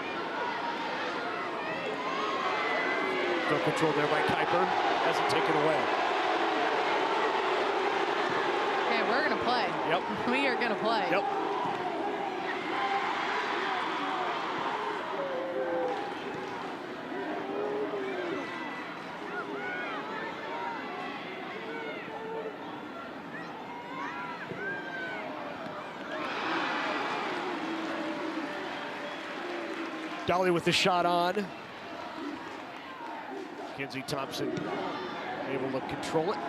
Still controlled there by Kuiper, hasn't taken away. Okay, we're gonna play. Yep. We are gonna play. Yep. Dolly with the shot on. Kenzie Thompson able to control it.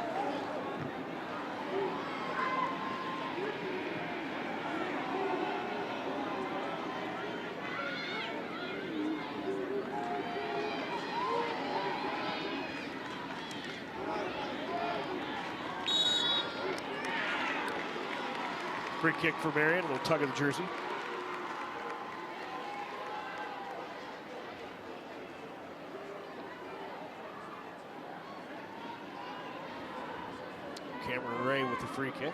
Free kick for Marian, a little tug of the jersey. Cameron Ray with the free kick.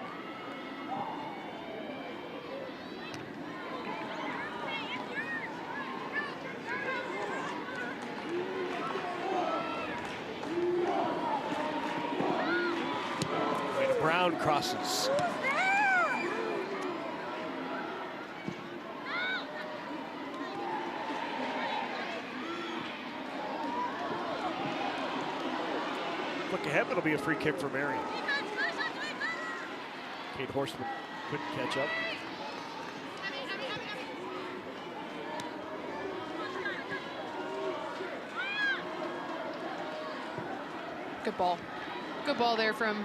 Brown crosses. Look ahead, it'll be a free kick for Marian. Kate Horseman couldn't catch up. Good ball. Good ball there from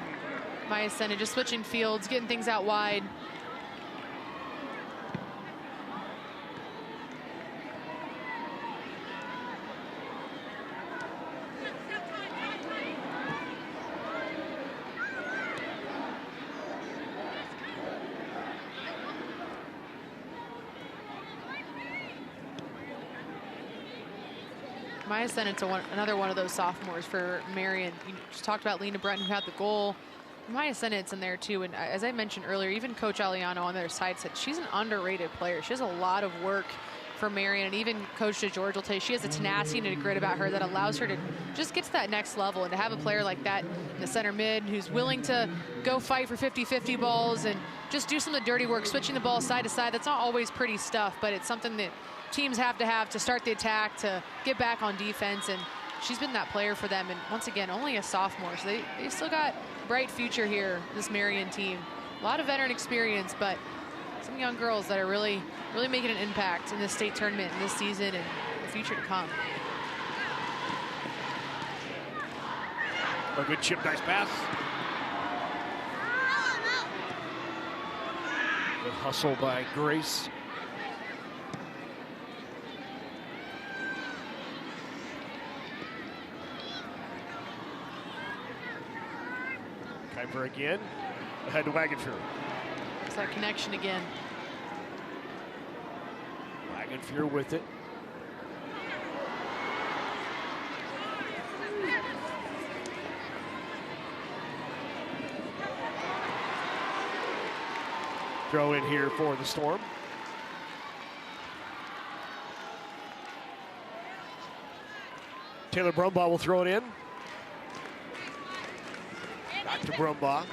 Maya Sena, just switching fields, getting things out wide. Maya Sennett's another one of those sophomores for Marian. You just talked about Lena Brent, who had the goal. Maya Sennett's in there too, and as I mentioned earlier, even Coach Aliano on their side said she's an underrated player. She has a lot of work for Marian, and even Coach DeGeorge will tell you she has a tenacity and a grit about her that allows her to just get to that next level, and to have a player like that in the center mid who's willing to go fight for 50-50 balls and just do some of the dirty work, switching the ball side to side. That's not always pretty stuff, but it's something that teams have to start the attack, to get back on defense, and she's been that player for them. And once again, only a sophomore, so they've still got a bright future here, this Marian team. A lot of veteran experience, but some young girls that are really making an impact in this state tournament in this season and the future to come. A good chip, nice pass. Good hustle by Grace. Kuiper again, ahead to Wagenfuhr. It's that connection again. Wagenfuhr with it. Throw in here for the Storm. Taylor Brumbaugh will throw it in. Back to Brumbaugh.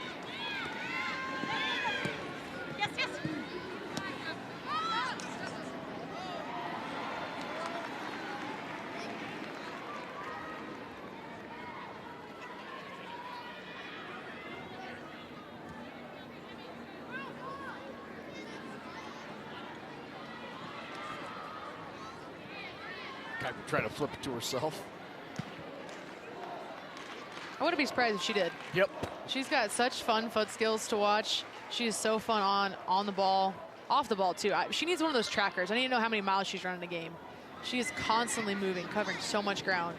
Kuiper trying to flip it to herself. I wouldn't be surprised if she did. Yep. She's got such fun foot skills to watch. She is so fun on the ball, off the ball too. She needs one of those trackers. I need to know how many miles she's running a game. She is constantly moving, covering so much ground.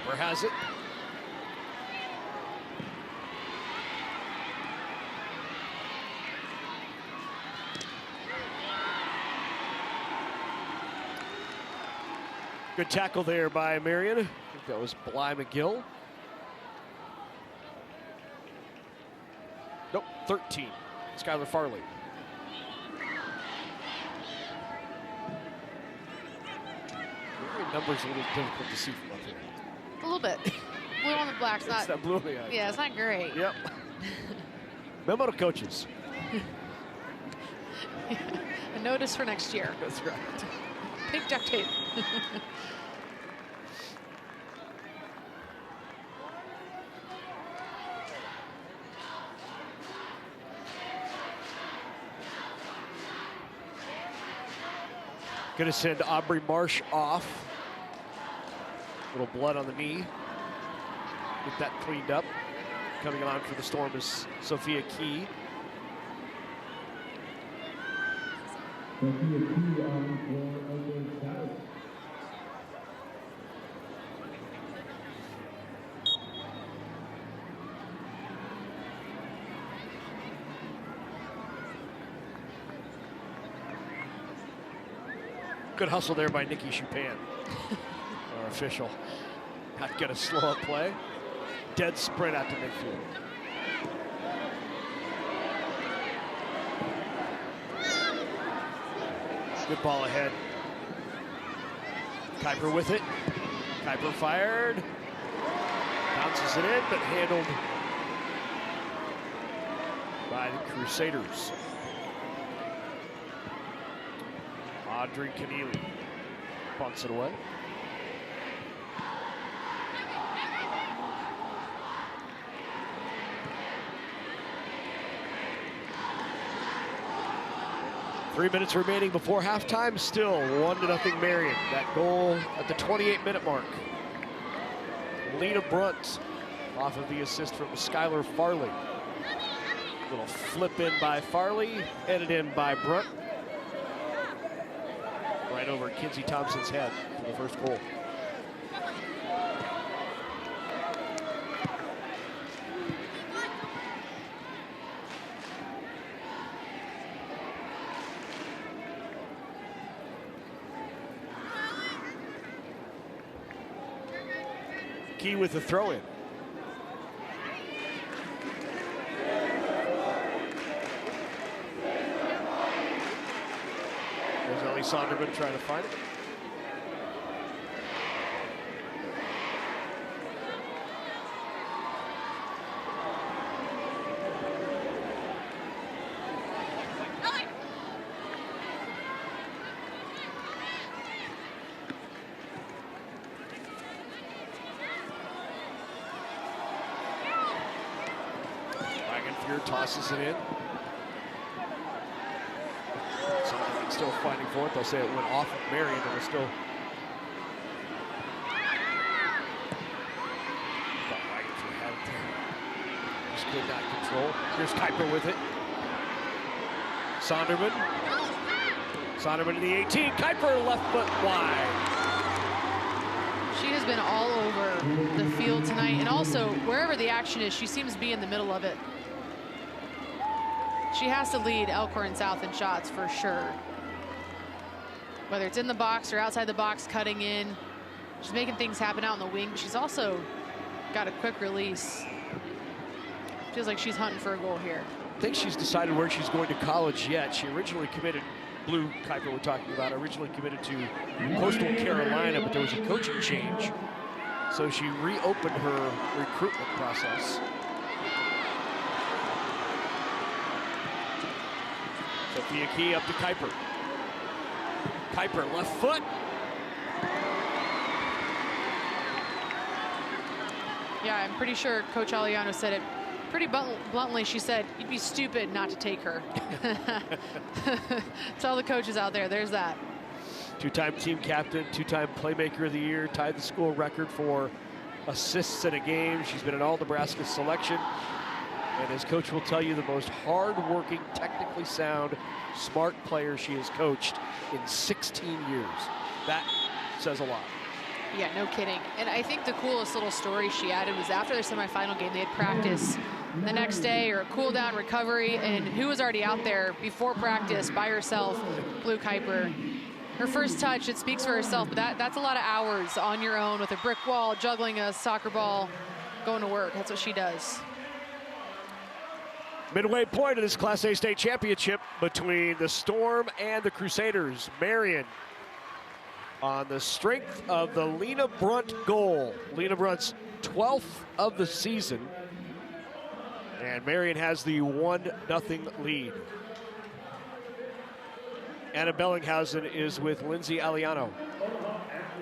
Where has it? Good tackle there by Marian. I think that was Bly McGill. Nope, 13. Skylar Farley. Marian numbers a little difficult to see from up here. A little bit. Blue on the black's It's not. that blue on the eye. Yeah, it's not great. Yep. Memo to coaches. A notice for next year. That's right. Pink duct tape. Going to send Aubrey Marsh off. Little blood on the knee. Get that cleaned up. Coming on for the Storm is Sophia Key. Good hustle there by Nikki Chupin, our official. Not gonna slow up play. Dead sprint out to midfield. Good ball ahead. Kuiper with it. Kuiper fired. Bounces it in, but handled by the Crusaders. Audrey Keneally bunts it away. Three minutes remaining before halftime. Still 1-0 Marian. That goal at the 28-minute mark. Lena Brunt off of the assist from Skylar Farley. Little flip in by Farley, headed in by Brunt. Right over Kinsey Thompson's head for the first goal. Key with the throw-in. There's Ellie Sonderman trying to find it. Tosses it in. Sonderman still fighting for it. They'll say it went off of Marian, but it's still. Just could not control. Here's Kuiper with it. Sonderman. Sonderman to the 18. Kuiper left foot wide. She has been all over the field tonight, and also wherever the action is, she seems to be in the middle of it. She has to lead Elkhorn South in shots for sure. Whether it's in the box or outside the box, cutting in. She's making things happen out in the wing. She's also got a quick release. Feels like she's hunting for a goal here. I think she's decided where she's going to college yet. She originally committed, Blue Kuiper we're talking about, originally committed to Coastal Carolina, but there was a coaching change. So she reopened her recruitment process. Sophia Key up to Kuiper. Kuiper left foot. Yeah, I'm pretty sure Coach Aliano said it pretty bluntly. She said, you'd be stupid not to take her. To all the coaches out there, there's that. Two-time team captain, two-time playmaker of the year, tied the school record for assists in a game. She's been an all-Nebraska selection. And as coach will tell you, the most hard-working, technically sound, smart player she has coached in 16 years. That says a lot. Yeah, no kidding. And I think the coolest little story she added was after their semifinal game, they had practice the next day or a cool down recovery, and who was already out there before practice by herself? Blue Kuiper. Her first touch, it speaks for herself, but that's a lot of hours on your own with a brick wall, juggling a soccer ball, going to work. That's what she does. Midway point of this Class A state championship between the Storm and the Crusaders. Marian on the strength of the Lena Brunt goal. Lena Brunt's 12th of the season. And Marian has the 1-0 lead. Anna Bellinghausen is with Lindsay Aliano.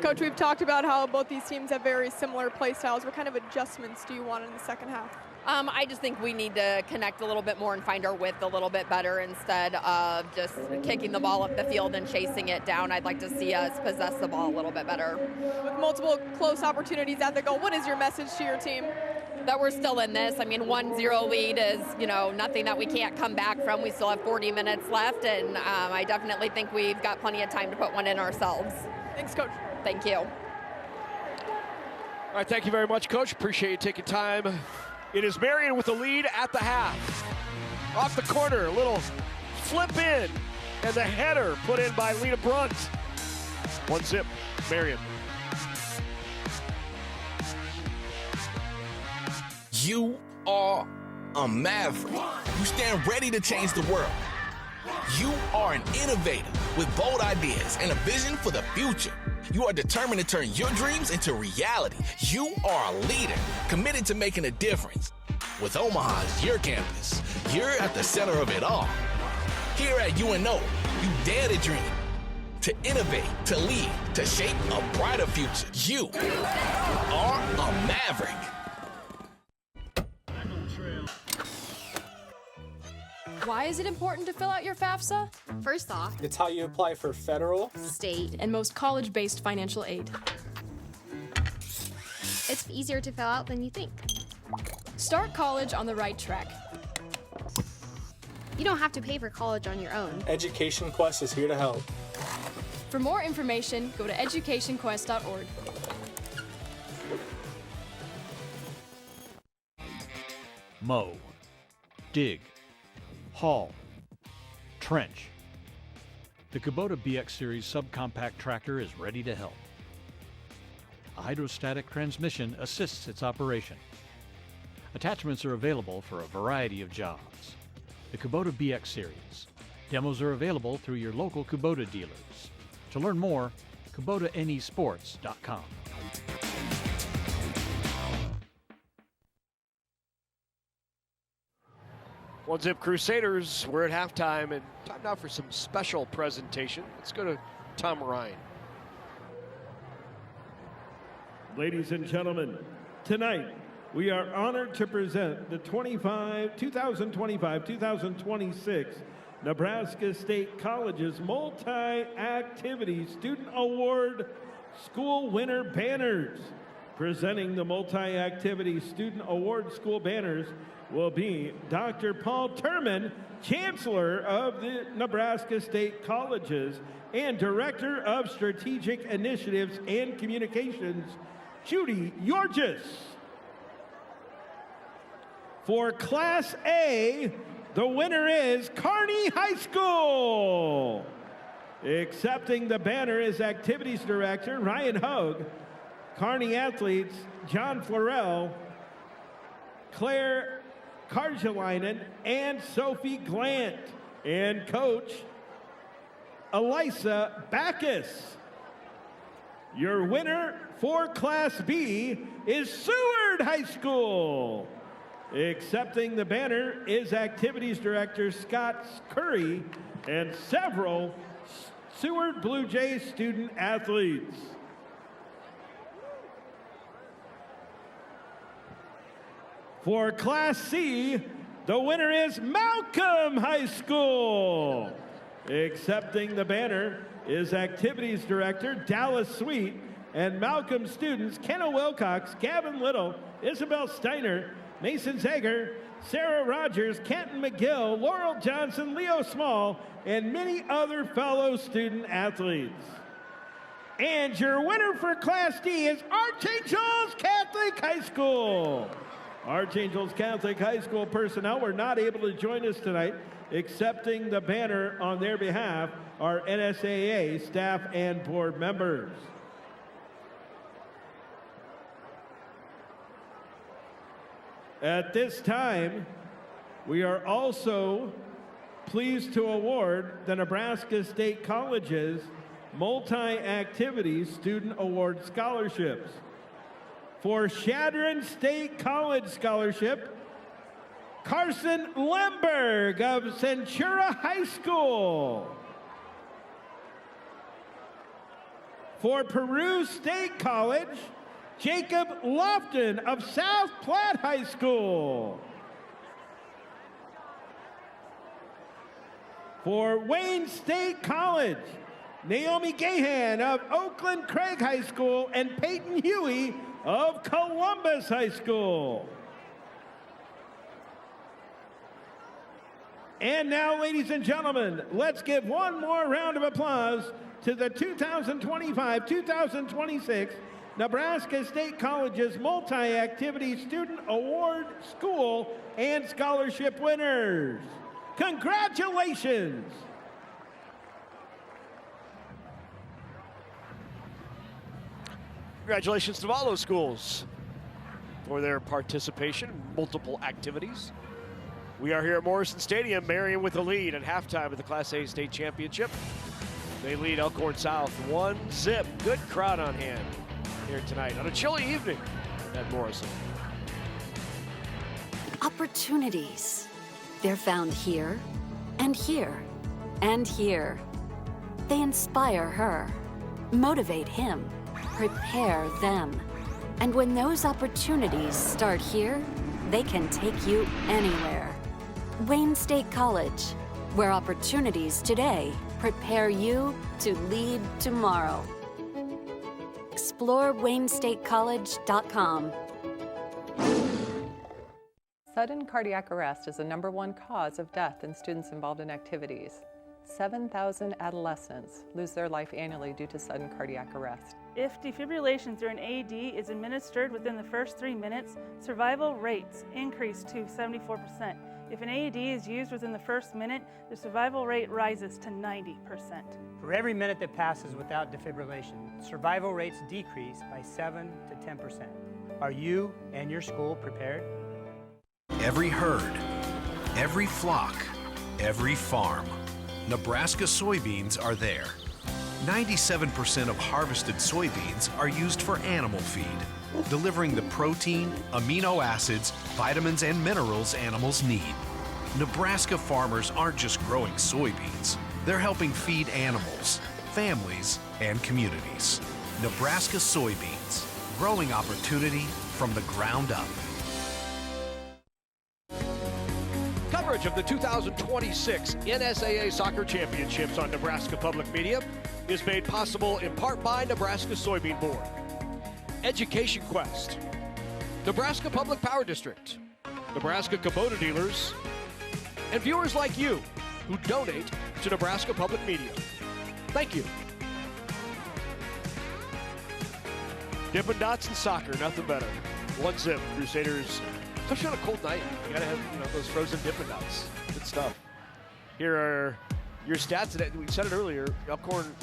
Coach, we've talked about how both these teams have very similar play styles. What kind of adjustments do you want in the second half? I just think we need to connect a little bit more and find our width a little bit better instead of just kicking the ball up the field and chasing it down. I'd like to see us possess the ball a little bit better. With multiple close opportunities at the goal, what is your message to your team? That we're still in this. I mean, 1-0 lead is, nothing that we can't come back from. We still have 40 minutes left, and I definitely think we've got plenty of time to put one in ourselves. Thanks, Coach. Thank you. All right, thank you very much, Coach. Appreciate you taking time. It is Marian with the lead at the half. Off the corner, a little flip in, and the header put in by Lena Brunt. 1-0, Marian. You are a maverick. You stand ready to change the world. You are an innovator with bold ideas and a vision for the future. You are determined to turn your dreams into reality. You are a leader, committed to making a difference. With Omaha as your campus, you're at the center of it all. Here at UNO, you dare to dream, to innovate, to lead, to shape a brighter future. You are a maverick. Why is it important to fill out your FAFSA? First off, It's how you apply for federal, state, And most college-based financial aid. it's easier to fill out than you think. Start college on the right track. You don't have to pay for college on your own. Education Quest is here to help. For more information, go to educationquest.org. Mow, dig, haul, trench. The Kubota BX Series subcompact tractor is ready to help. A hydrostatic transmission assists its operation. Attachments are available for a variety of jobs. The Kubota BX Series. Demos are available through your local Kubota dealers. To learn more, KubotaNEsports.com. One-zip Crusaders, we're at halftime, and time now for some special presentation. Let's go to Tom Ryan. Ladies and gentlemen, tonight we are honored to present the 2025-2026 Nebraska State College's Multi-Activity Student Award School Winner Banners. Presenting the Multi-Activity Student Award School Banners will be Dr. Paul Turman, Chancellor of the Nebraska State Colleges and Director of Strategic Initiatives and Communications, Judy Yorgis. For Class A, the winner is Kearney High School. Accepting the banner is Activities Director Ryan Hogue, Kearney athletes John Florell, Claire Karjalainen, and Sophie Glant, and Coach Elisa Backus. Your winner for Class B is Seward High School. Accepting the banner is Activities Director Scott Curry and several Seward Blue Jays student athletes. For Class C, the winner is Malcolm High School. Accepting the banner is Activities Director Dallas Sweet and Malcolm students Kenna Wilcox, Gavin Little, Isabel Steiner, Mason Zager, Sarah Rogers, Kenton McGill, Laurel Johnson, Leo Small, and many other fellow student athletes. And your winner for Class D is Archangels Catholic High School. Archangels Catholic High School personnel were not able to join us tonight. Accepting the banner on their behalf are NSAA staff and board members. At this time, we are also pleased to award the Nebraska State College's Multi-Activities Student Award Scholarships. For Chadron State College Scholarship, Carson Lemberg of Centura High School. For Peru State College, Jacob Lofton of South Platte High School. For Wayne State College, Naomi Gahan of Oakland Craig High School and Peyton Huey of Columbus High School. And now, ladies and gentlemen, let's give one more round of applause to the 2025-2026 Nebraska State College's Multi-Activity Student Award School and Scholarship winners. Congratulations! Congratulations to all those schools for their participation in multiple activities. We are here at Morrison Stadium, Marian with the lead at halftime of the Class A State Championship. They lead Elkhorn South 1-0. Good crowd on hand here tonight on a chilly evening at Morrison. Opportunities. They're found here, and here, and here. They inspire her, motivate him, prepare them. And when those opportunities start here, they can take you anywhere. Wayne State College, where opportunities today prepare you to lead tomorrow. Explore WayneStateCollege.com. Sudden cardiac arrest is the #1 cause of death in students involved in activities. 7,000 adolescents lose their life annually due to sudden cardiac arrest. If defibrillation through an AED is administered within the first 3 minutes, survival rates increase to 74%. If an AED is used within the first minute, the survival rate rises to 90%. For every minute that passes without defibrillation, survival rates decrease by 7 to 10%. Are you and your school prepared? Every herd, every flock, every farm. Nebraska soybeans are there. 97% of harvested soybeans are used for animal feed, delivering the protein, amino acids, vitamins, and minerals animals need. Nebraska farmers aren't just growing soybeans, they're helping feed animals, families, and communities. Nebraska soybeans, growing opportunity from the ground up. Coverage of the 2026 NSAA Soccer Championships on Nebraska Public Media is made possible in part by Nebraska Soybean Board, Education Quest, Nebraska Public Power District, Nebraska Kubota Dealers, and viewers like you who donate to Nebraska Public Media. Thank you. Dippin' Dots and soccer, nothing better. 1-0, Crusaders. Especially on a cold night, you gotta have those frozen Dippin' Dots. Good stuff. Here are your stats today. We said it earlier. Elkhorn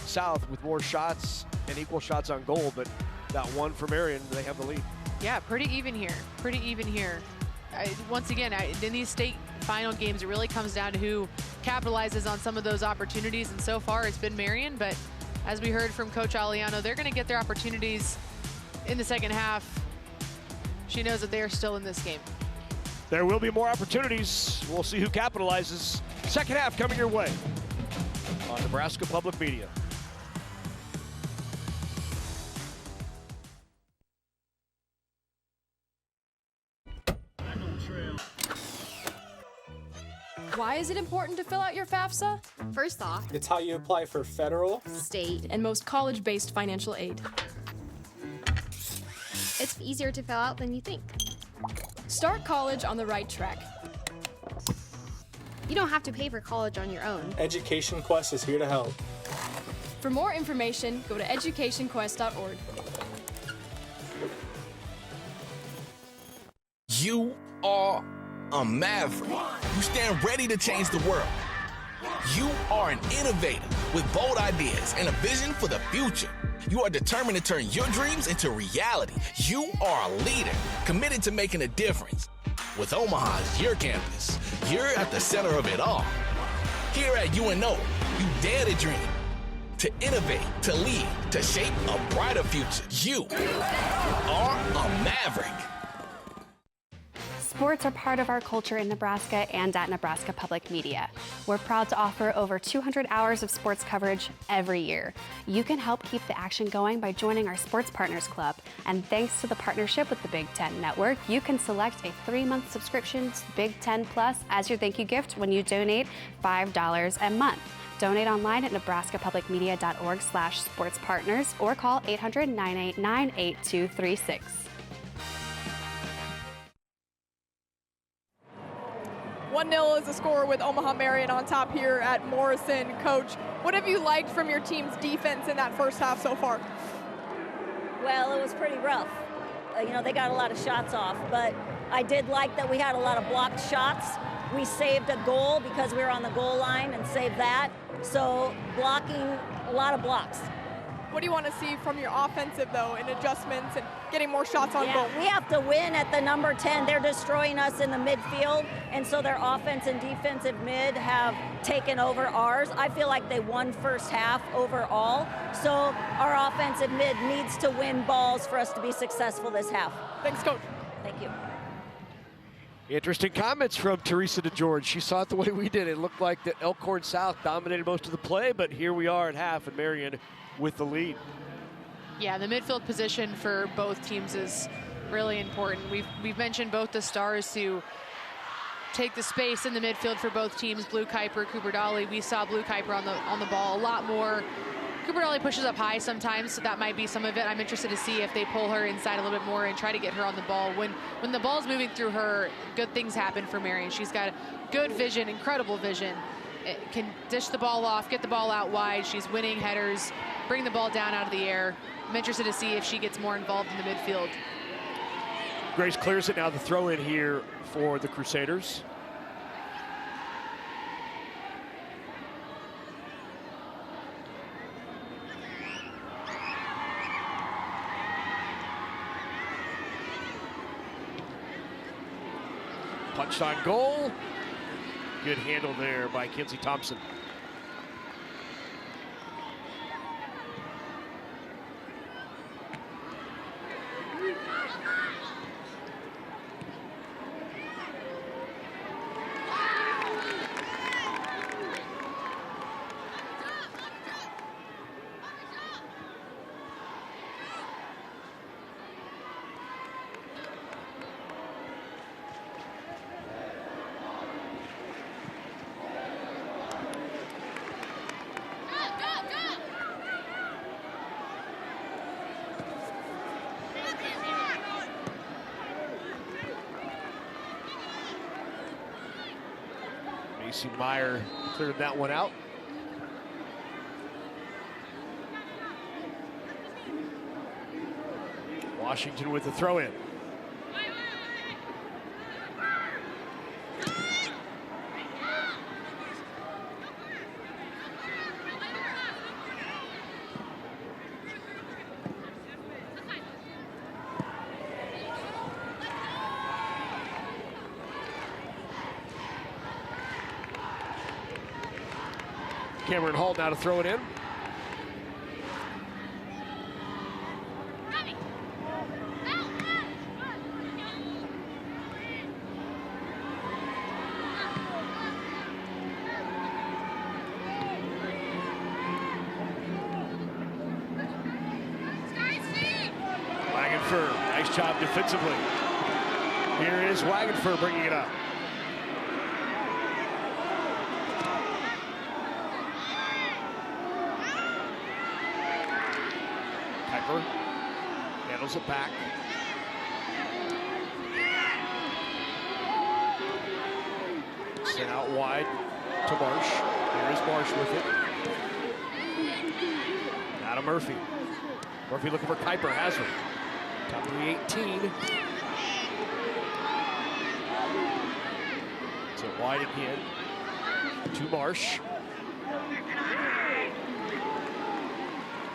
South with more shots and equal shots on goal, but that one for Marian, they have the lead. Yeah, pretty even here. Pretty even here. Once again, in these state final games, it really comes down to who capitalizes on some of those opportunities, and so far it's been Marian, but as we heard from Coach Aliano, they're going to get their opportunities in the second half. She knows that they are still in this game. There will be more opportunities. We'll see who capitalizes. Second half coming your way on Nebraska Public Media. Why is it important to fill out your FAFSA? First off, It's how you apply for federal, state, and most college-based financial aid. It's easier to fill out than you think. Start college on the right track. You don't have to pay for college on your own. Education Quest is here to help. For more information, go to educationquest.org. You are a maverick. You stand ready to change the world. You are an innovator with bold ideas and a vision for the future. You are determined to turn your dreams into reality. You are a leader, committed to making a difference. With Omaha as your campus, you're at the center of it all. Here at UNO, you dare to dream, to innovate, to lead, to shape a brighter future. You are a maverick. Sports are part of our culture in Nebraska and at Nebraska Public Media. We're proud to offer over 200 hours of sports coverage every year. You can help keep the action going by joining our Sports Partners Club. And thanks to the partnership with the Big Ten Network, you can select a 3-month subscription to Big Ten Plus as your thank you gift when you donate $5 a month. Donate online at nebraskapublicmedia.org/sportspartners or call 800-989-8236. 1-0 is the score with Omaha Marian on top here at Morrison. Coach, what have you liked from your team's defense in that first half so far? Well, it was pretty rough. They got a lot of shots off, but I did like that we had a lot of blocked shots. We saved a goal because we were on the goal line and saved that. So blocking, a lot of blocks. What do you want to see from your offensive, though, in adjustments and getting more shots on goal? We have to win at the number 10. They're destroying us in the midfield, and so their offense and defensive mid have taken over ours. I feel like they won first half overall, so our offensive mid needs to win balls for us to be successful this half. Thanks, Coach. Thank you. Interesting comments from Teresa DeGeorge. She saw it the way we did. It looked like that Elkhorn South dominated most of the play, but here we are at half, and Marian with the lead. Yeah, the midfield position for both teams is really important. We've mentioned both the stars who take the space in the midfield for both teams. Blue Kuiper, Cooper Dolly. We saw Blue Kuiper on the ball a lot more. Cooper Dolly pushes up high sometimes, so that might be some of it. I'm interested to see if they pull her inside a little bit more and try to get her on the ball. When the ball's moving through her, good things happen for Marian. She's got good vision, incredible vision. It can dish the ball off, get the ball out wide. She's winning headers, bring the ball down out of the air. I'm interested to see if she gets more involved in the midfield. Grace clears it now. The throw in here for the Crusaders. Punched on goal. Good handle there by Kinsey Thompson. Meyer cleared that one out. Washington with the throw in. Cameron Hall now to throw it in. Wagenfur, nice job defensively. Here is Wagenfur bringing it up. Handles it back. Sent out wide to Marsh. Here is Marsh with it. Now to Murphy. Murphy looking for Kuiper, has her. Top of the 18. So wide again to Marsh.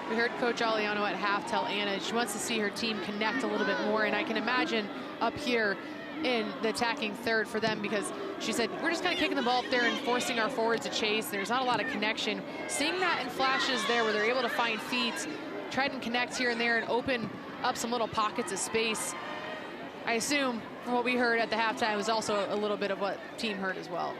We heard Coach Aliano at half tell Anna she wants to see her team connect a little bit more, and I can imagine up here in the attacking third for them, because she said we're just kind of kicking the ball up there and forcing our forwards to chase. There's not a lot of connection. Seeing that in flashes there where they're able to find feet, try and connect here and there and open up some little pockets of space. I assume from what we heard at the halftime was also a little bit of what team heard as well.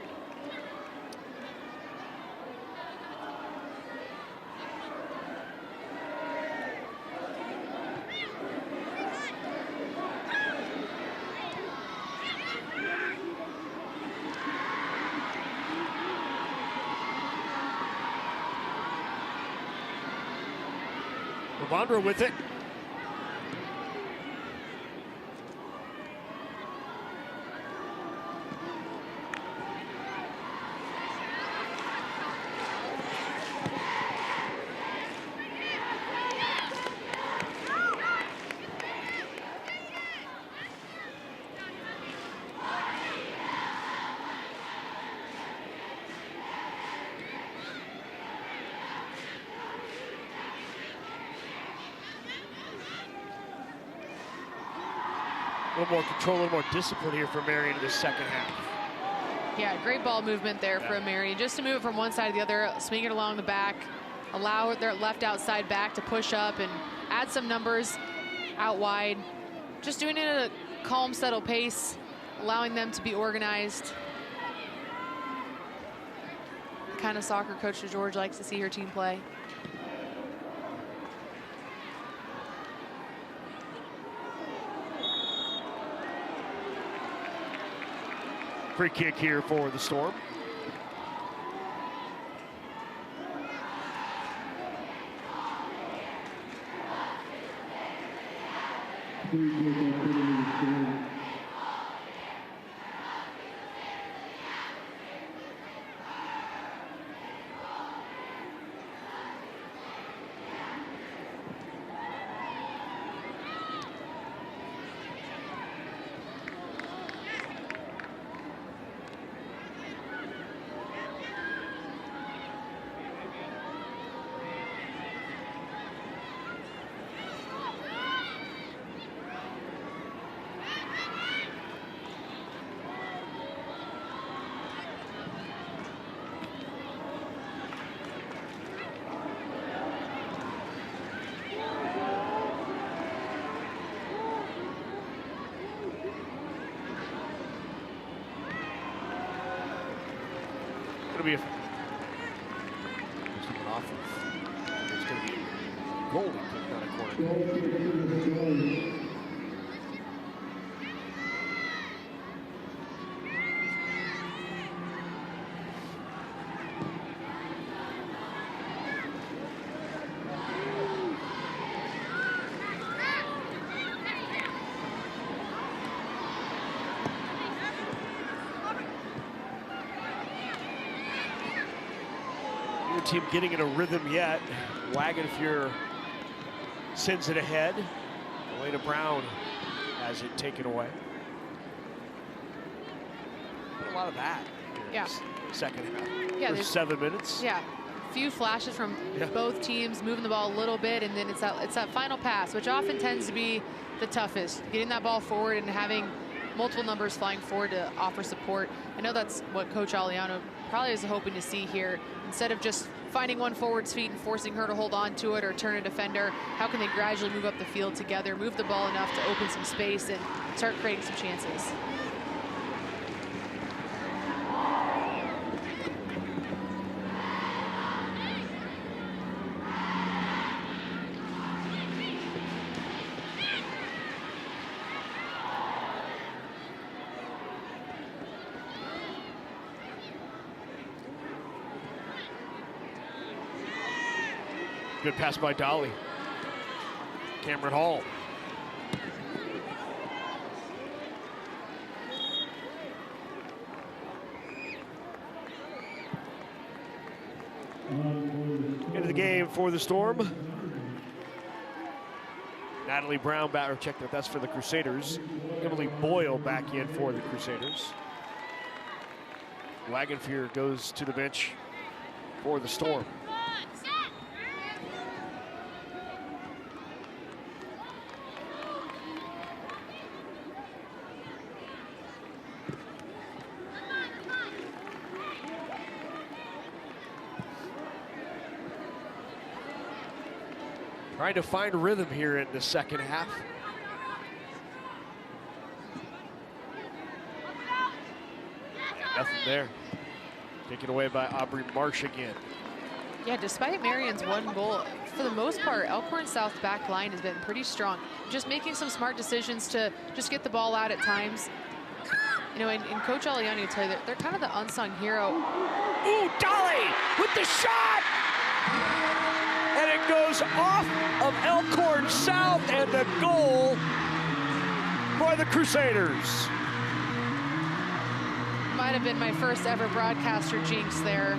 Bondra with it. A little more control, a little more discipline here for Marian in the second half. Yeah, great ball movement there from Marian. Just to move it from one side to the other, swing it along the back, allow their left outside back to push up and add some numbers out wide. Just doing it at a calm, settled pace, allowing them to be organized. The kind of soccer Coach DeGeorge likes to see her team play. Free kick here for the Storm. Be a off. It's going to be Goldie picking on a corner. Team getting in a rhythm yet. Wagon Fuhrer sends it ahead. Elena Brown has it taken away. A lot of that. Yeah. Second half. Yeah. For 7 minutes. Yeah. A few flashes from both teams moving the ball a little bit, and then it's that final pass, which often tends to be the toughest. Getting that ball forward and having multiple numbers flying forward to offer support. I know that's what Coach Aliano probably is hoping to see here. Instead of just finding one forward's feet and forcing her to hold on to it or turn a defender, how can they gradually move up the field together, move the ball enough to open some space and start creating some chances? Good pass by Dolly. Cameron Hall. Into the game for the Storm. Natalie Brown, or check that, that's for the Crusaders. Emily Boyle back in for the Crusaders. Wagenfear goes to the bench for the Storm. Trying to find rhythm here in the second half. And nothing there. Taken away by Aubrey Marsh again. Yeah, despite Marian's one goal, for the most part, Elkhorn South back line has been pretty strong. Just making some smart decisions to just get the ball out at times. You know, and Coach Aliani will tell you that they're kind of the unsung hero. Ooh, Dolly with the shot! And it goes off of Elkhorn South, and the goal for the Crusaders. Might have been my first ever broadcaster jinx there,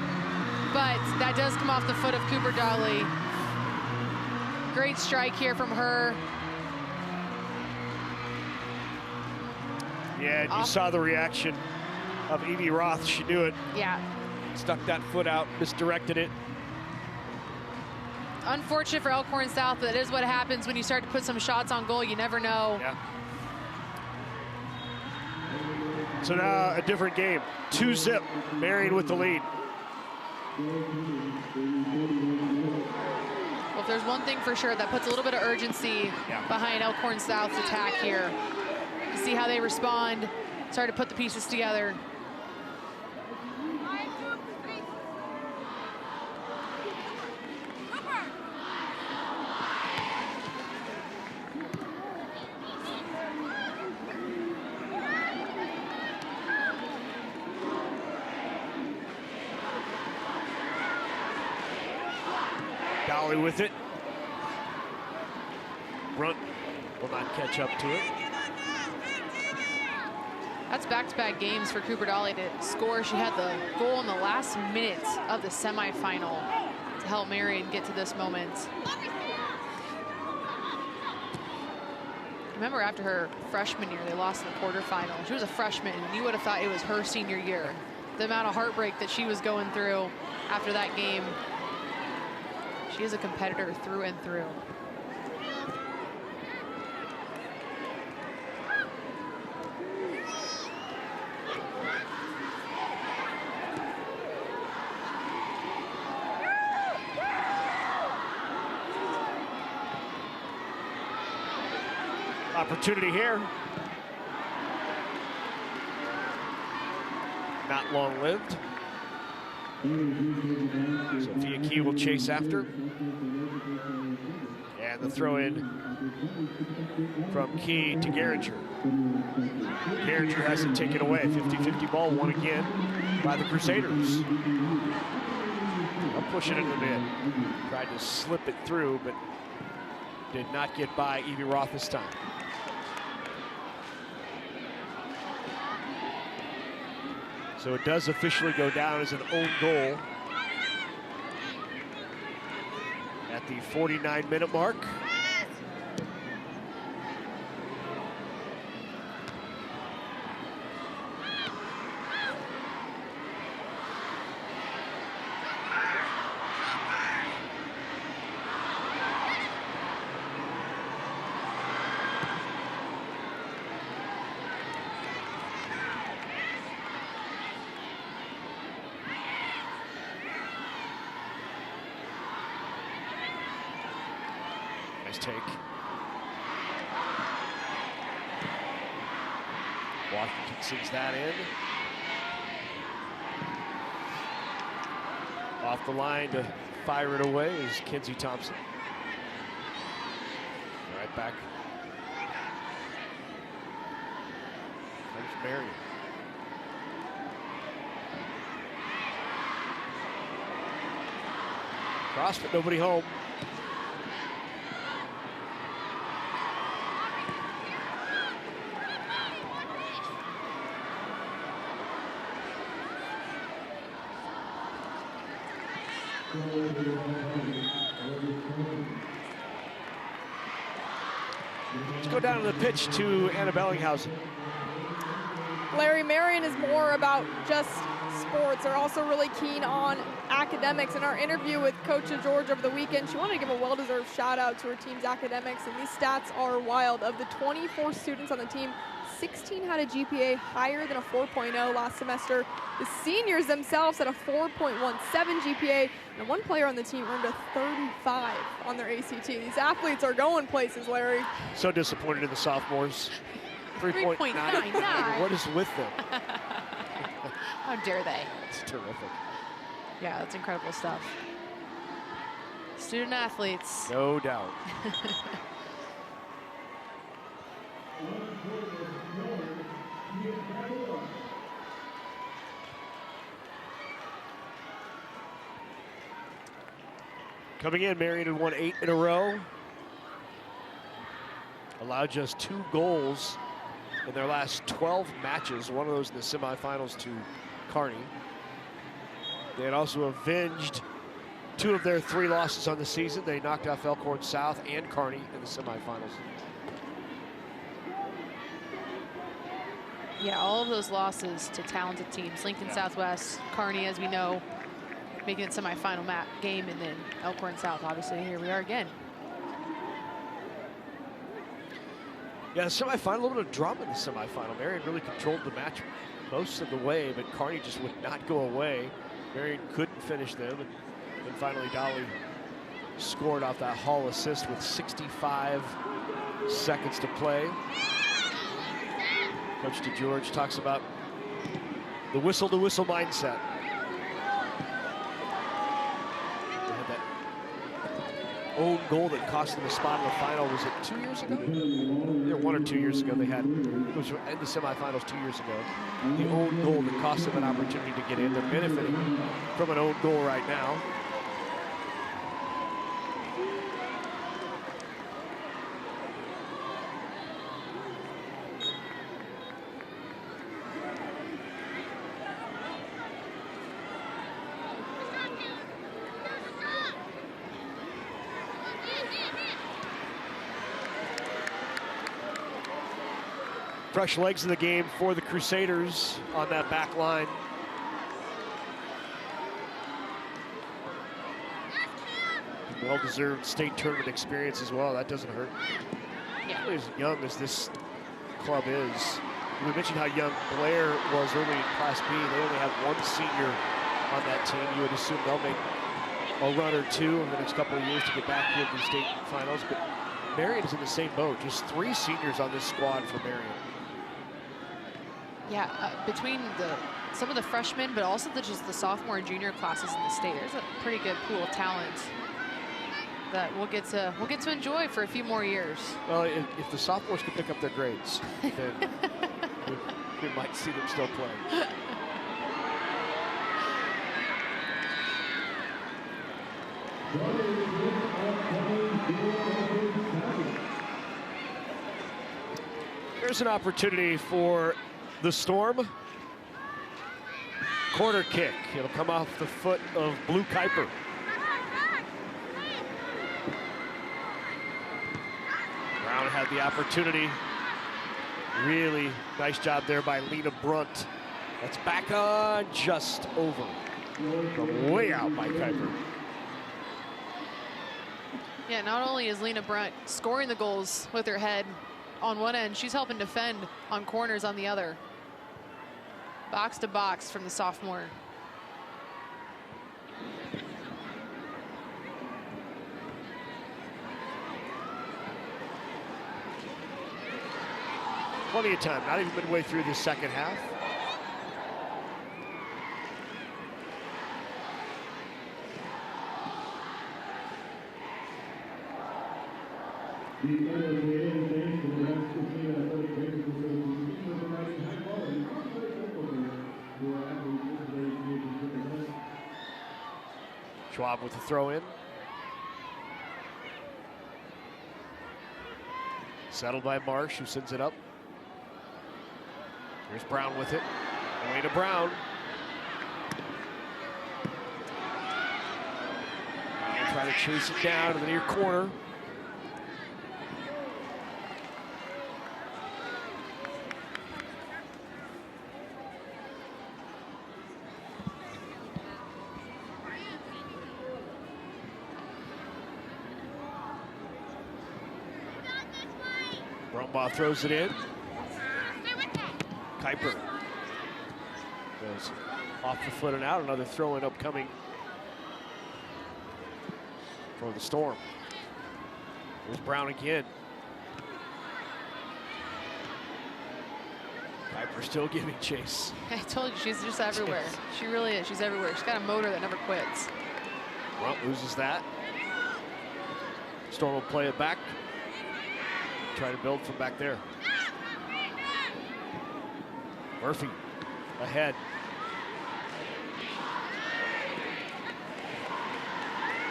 but that does come off the foot of Cooper Dolly. Great strike here from her. Yeah, you saw the reaction of Evie Roth. She knew it. Yeah. Stuck that foot out, misdirected it. Unfortunate for Elkhorn South, but that is what happens when you start to put some shots on goal. You never know. Yeah. So now a different game. 2-0, Marian with the lead. Well, if there's one thing for sure, that puts a little bit of urgency behind Elkhorn South's attack here. You see how they respond, start to put the pieces together. Dolly with it. Runt will not catch up to it. That's back-to-back games for Cooper Dolly to score. She had the goal in the last minute of the semifinal to help Marian get to this moment. Remember after her freshman year, they lost in the quarterfinal. She was a freshman, and you would have thought it was her senior year. The amount of heartbreak that she was going through after that game. She is a competitor through and through. Opportunity here. Not long-lived. Sophia Key will chase after. And the throw in from Key to Geringer. Geringer has it taken away. 50-50 ball won again by the Crusaders. I'll push it into the mid. Tried to slip it through, but did not get by Evie Roth this time. So it does officially go down as an own goal at the 49-minute mark. Take. Washington sends that in. Off the line to fire it away is Kenzie Thompson. Right back. There's Marian. Cross, but nobody home. Let's go down to the pitch to Anna Bellinghausen. Larry, Marian is more about just sports. They're also really keen on academics. In our interview with Coach George over the weekend, she wanted to give a well-deserved shout out to her team's academics, and these stats are wild. Of the 24 students on the team, 16 had a GPA higher than a 4.0 last semester. The seniors themselves had a 4.17 GPA, and one player on the team earned a 35 on their ACT. These athletes are going places, Larry. So disappointed in the sophomores. 3.99. What is with them? How dare they? It's terrific. Yeah, that's incredible stuff. Student athletes. No doubt. Coming in, Marian had won 8 in a row. Allowed just 2 goals in their last 12 matches, one of those in the semifinals to Kearney. They had also avenged 2 of their 3 losses on the season. They knocked off Elkhorn South and Kearney in the semifinals. Yeah, all of those losses to talented teams. Lincoln Southwest, Kearney, as we know, making it semifinal game, and then Elkhorn South, obviously, here we are again. Yeah, the semifinal, a little bit of drama in the semifinal. Marian really controlled the match most of the way, but Kearney just would not go away. Marian couldn't finish them, and then finally Dolly scored off that Hall assist with 65 seconds to play. Coach DeGeorge talks about the whistle-to-whistle mindset. They had that own goal that cost them a spot in the final. Was it 2 years ago? Yeah, 1 or 2 years ago. They had, it was in the semifinals 2 years ago. The own goal that cost them an opportunity to get in. They're benefiting from an own goal right now. Fresh legs in the game for the Crusaders on that back line. Well-deserved state tournament experience as well. That doesn't hurt. Yeah. As young as this club is. We mentioned how young Blair was early in Class B. They only have 1 senior on that team. You would assume they'll make a run or 2 in the next couple of years to get back here to the state finals. But Marian is in the same boat. Just 3 seniors on this squad for Marian. Yeah, between some of the freshmen, but also just the sophomore and junior classes in the state, there's a pretty good pool of talent that we'll get to enjoy for a few more years. Well, if the sophomores can pick up their grades, then we might see them still playing. Here's an opportunity for the Storm. Corner kick. It'll come off the foot of Blue Kuiper. Brown had the opportunity. Really nice job there by Lena Brunt. That's back on, just over. From way out by Kuiper. Yeah, not only is Lena Brunt scoring the goals with her head on one end, she's helping defend on corners on the other. Box to box from the sophomore. Plenty of time, not even midway through the second half. Schwab with the throw in. Settled by Marsh, who sends it up. Here's Brown with it. Away to Brown. Brown trying to chase it down to the near corner. Brumbaugh throws it in. Kuiper goes off the foot and out. Another throw-in upcoming for the Storm. There's Brown again. Kuiper still giving chase. I told you, she's just everywhere. She really is. She's everywhere. She's got a motor that never quits. Well, loses that. Storm will play it back. Try to build from back there. Murphy ahead.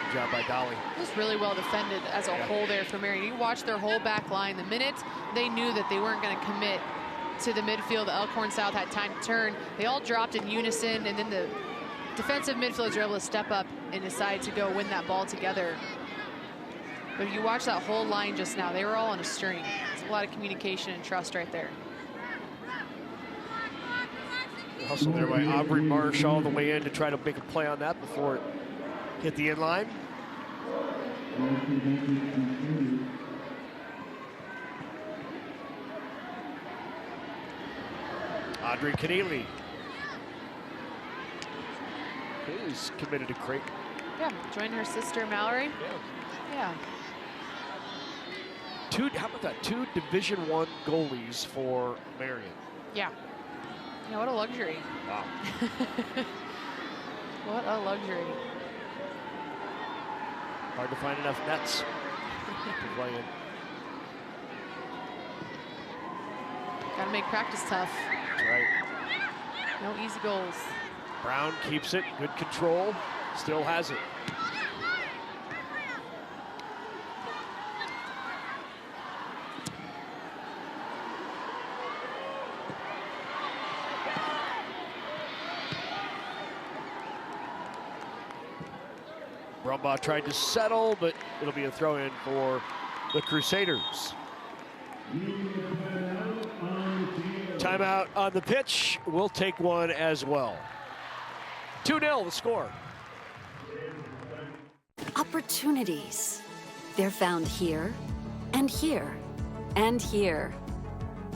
Good job by Dolly. It was really well defended as a whole there for Marian. You watch their whole back line. The minute they knew that they weren't going to commit to the midfield, the Elkhorn South had time to turn. They all dropped in unison, and then the defensive midfielders were able to step up and decide to go win that ball together. But if you watch that whole line just now, they were all on a string. It's a lot of communication and trust right there. Hustle there by Aubrey Marsh all the way in to try to make a play on that before it hit the inline. Audrey Keneally. He's committed to Creighton. Yeah, joined her sister Mallory. Yeah. How about that? 2 Division I goalies for Marian. Yeah. Yeah, what a luxury. Wow. What a luxury. Hard to find enough nets to play in. Got to make practice tough. That's right. No easy goals. Brown keeps it, good control, still has it. Brumbaugh tried to settle, but it'll be a throw-in for the Crusaders. Timeout on the pitch. We'll take one as well. 2-0 the score. Opportunities. They're found here, and here, and here.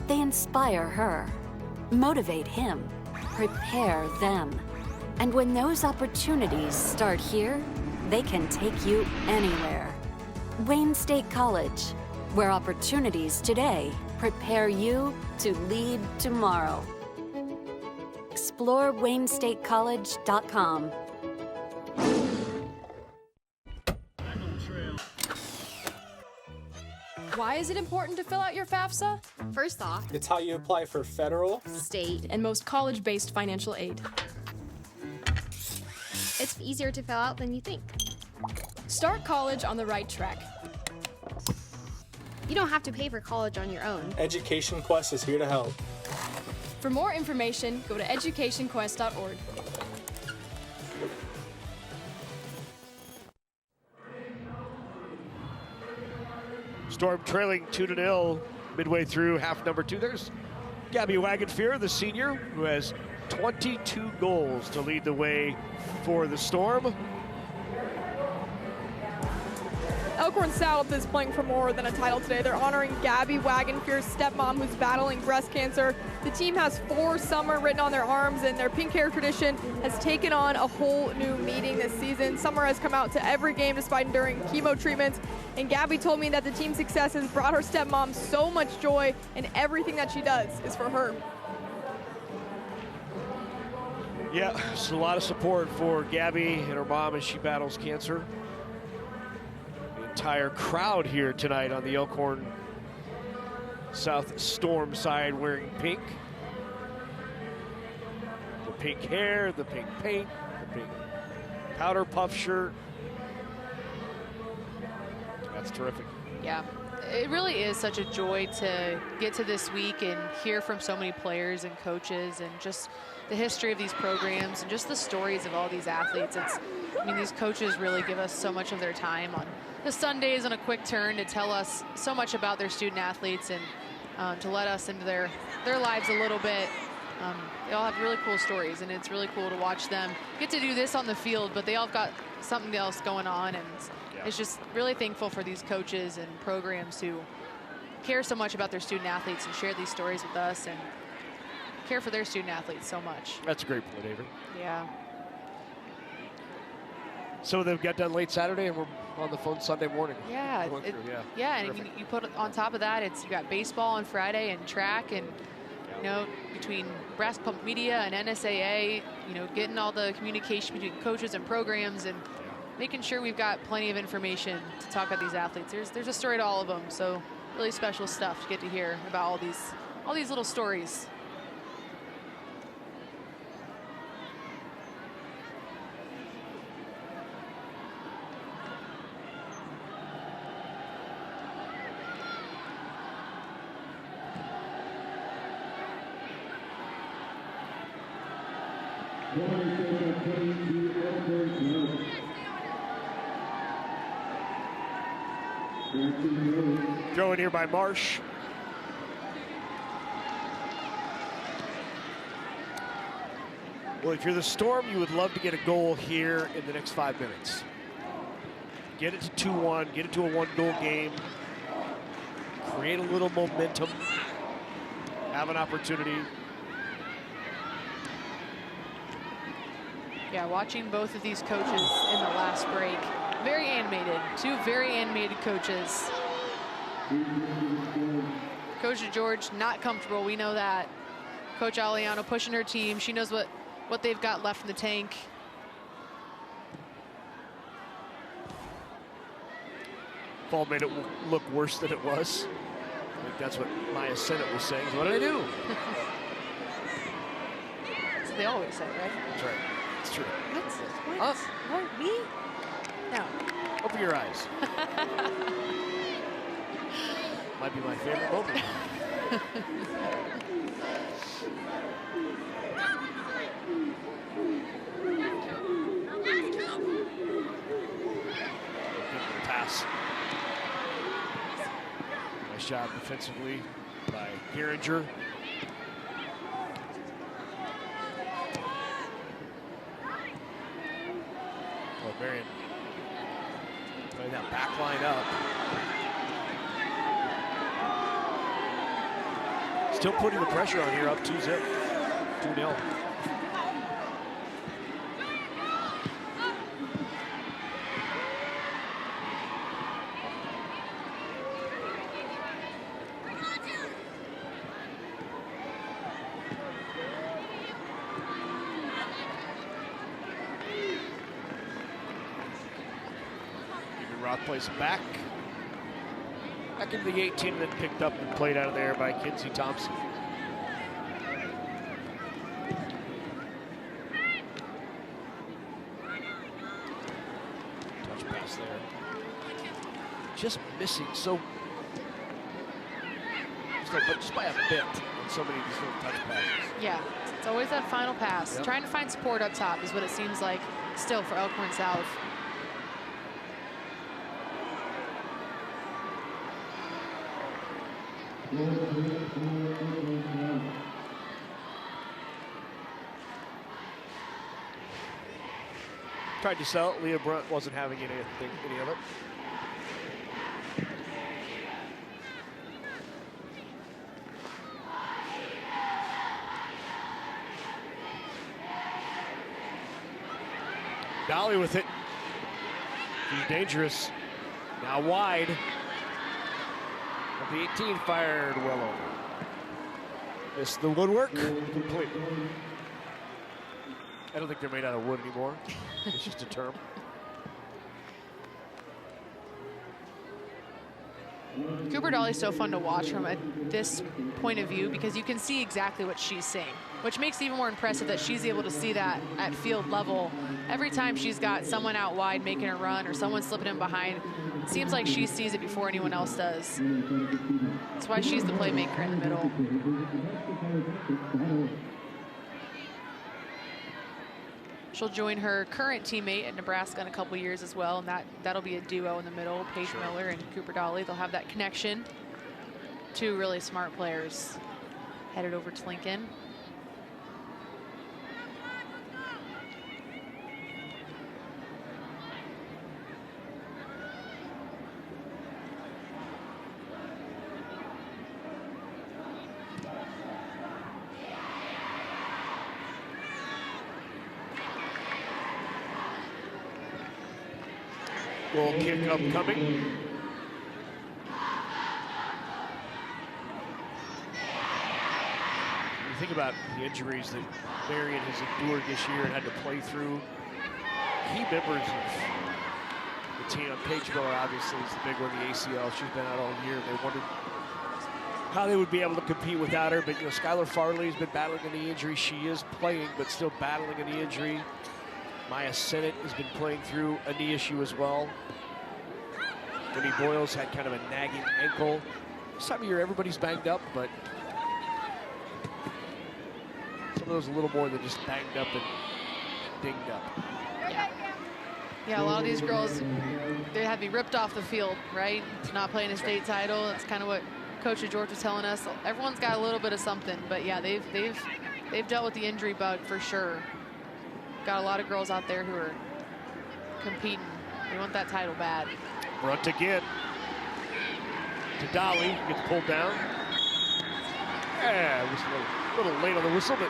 They inspire her, motivate him, prepare them. And when those opportunities start here, they can take you anywhere. Wayne State College, where opportunities today prepare you to lead tomorrow. Explore WayneStateCollege.com. Why is it important to fill out your FAFSA? First off, It's how you apply for federal, state, and most college-based financial aid. it's easier to fill out than you think. Start college on the right track. You don't have to pay for college on your own. Education Quest is here to help. For more information, go to educationquest.org. Storm trailing 2-0 midway through half number 2. There's Gabby Wagenfear, the senior, who has 22 goals to lead the way for the Storm. Elkhorn South is playing for more than a title today. They're honoring Gabby Wagenfear's stepmom, who's battling breast cancer. The team has 4 Summer written on their arms, and their pink hair tradition has taken on a whole new meaning this season. Summer has come out to every game despite enduring chemo treatments, and Gabby told me that the team's success has brought her stepmom so much joy, and everything that she does is for her. Yeah, it's a lot of support for Gabby and her mom as she battles cancer. Entire crowd here tonight on the Elkhorn South Storm side wearing pink. The pink hair, the pink paint, the pink powder puff shirt. That's terrific. Yeah, it really is such a joy to get to this week and hear from so many players and coaches and just the history of these programs and just the stories of all these athletes. I mean, these coaches really give us so much of their time on the Sundays on a quick turn to tell us so much about their student athletes and to let us into their lives a little bit. They all have really cool stories, and it's really cool to watch them get to do this on the field, but they all have got something else going on, and it's just really thankful for these coaches and programs who care so much about their student athletes and share these stories with us and care for their student athletes so much. That's a great point, Avery. Yeah. So they've got done late Saturday, and we're on the phone Sunday morning. Yeah. Going through, yeah. Yeah, and Terrific. you put on top of that, you got baseball on Friday and track, and you know, between Nebraska Public Media and NSAA, you know, getting all the communication between coaches and programs and making sure we've got plenty of information to talk about these athletes. There's a story to all of them, so really special stuff to get to hear about all these little stories. Throw in here by Marsh. Well, if you're the Storm, you would love to get a goal here in the next 5 minutes. Get it to 2-1, get it to a 1-goal game, create a little momentum, have an opportunity. Yeah, watching both of these coaches in the last break. Very animated, two very animated coaches. Coach George not comfortable, we know that. Coach Aliano pushing her team. She knows what they've got left in the tank. Fall made it look worse than it was. I think that's what Maya Sennett was saying. What did I do? That's what they always say, right? That's right. It's true. What? What? Me? No. Open your eyes. Might be my favorite moment. Good pass. Nice job defensively by Geringer. Marian playing that back line up. Still putting the pressure on here, up 2-0. 2-0. Roth plays it back into the 18 and then picked up and played out of there by Kinsey Thompson. Touch pass there. Just missing just by a bit on so many of these little touch passes. Yeah, it's always that final pass. Yep. Trying to find support up top is what it seems like still for Elkhorn South. Tried to sell it. Leah Brunt wasn't having any of it. Dolly with it. She's dangerous. Now wide. The 18 fired well over. Missed the woodwork completely. I don't think they're made out of wood anymore. It's just a term. Cooper Dolly's so fun to watch from this point of view because you can see exactly what she's seeing, which makes it even more impressive that she's able to see that at field level. Every time she's got someone out wide making a run or someone slipping in behind, it seems like she sees it before anyone else does. That's why she's the playmaker in the middle. She'll join her current teammate at Nebraska in a couple years as well, and that'll be a duo in the middle, Paige Miller and Cooper Dolly. They'll have that connection. Two really smart players headed over to Lincoln. Goal kick upcoming. You think about the injuries that Marian has endured this year and had to play through. Key members of the team, Paige Miller obviously is the big one, the ACL. She's been out all year. They wondered how they would be able to compete without her. But, you know, Skylar Farley has been battling a knee injury. She is playing, but still battling a knee injury. Maya Sennett has been playing through a knee issue as well. Winnie Boyles had kind of a nagging ankle. This time of year, everybody's banged up, but some of those a little more than just banged up and dinged up. Yeah, a lot of these girls, they had to be ripped off the field, right? To not play in a state title. That's kind of what Coach George was telling us. Everyone's got a little bit of something, but yeah, they've dealt with the injury bug for sure. Got a lot of girls out there who are competing. They want that title bad. Brunt again to Dolly, gets pulled down. Yeah, it was a little late on the whistle, but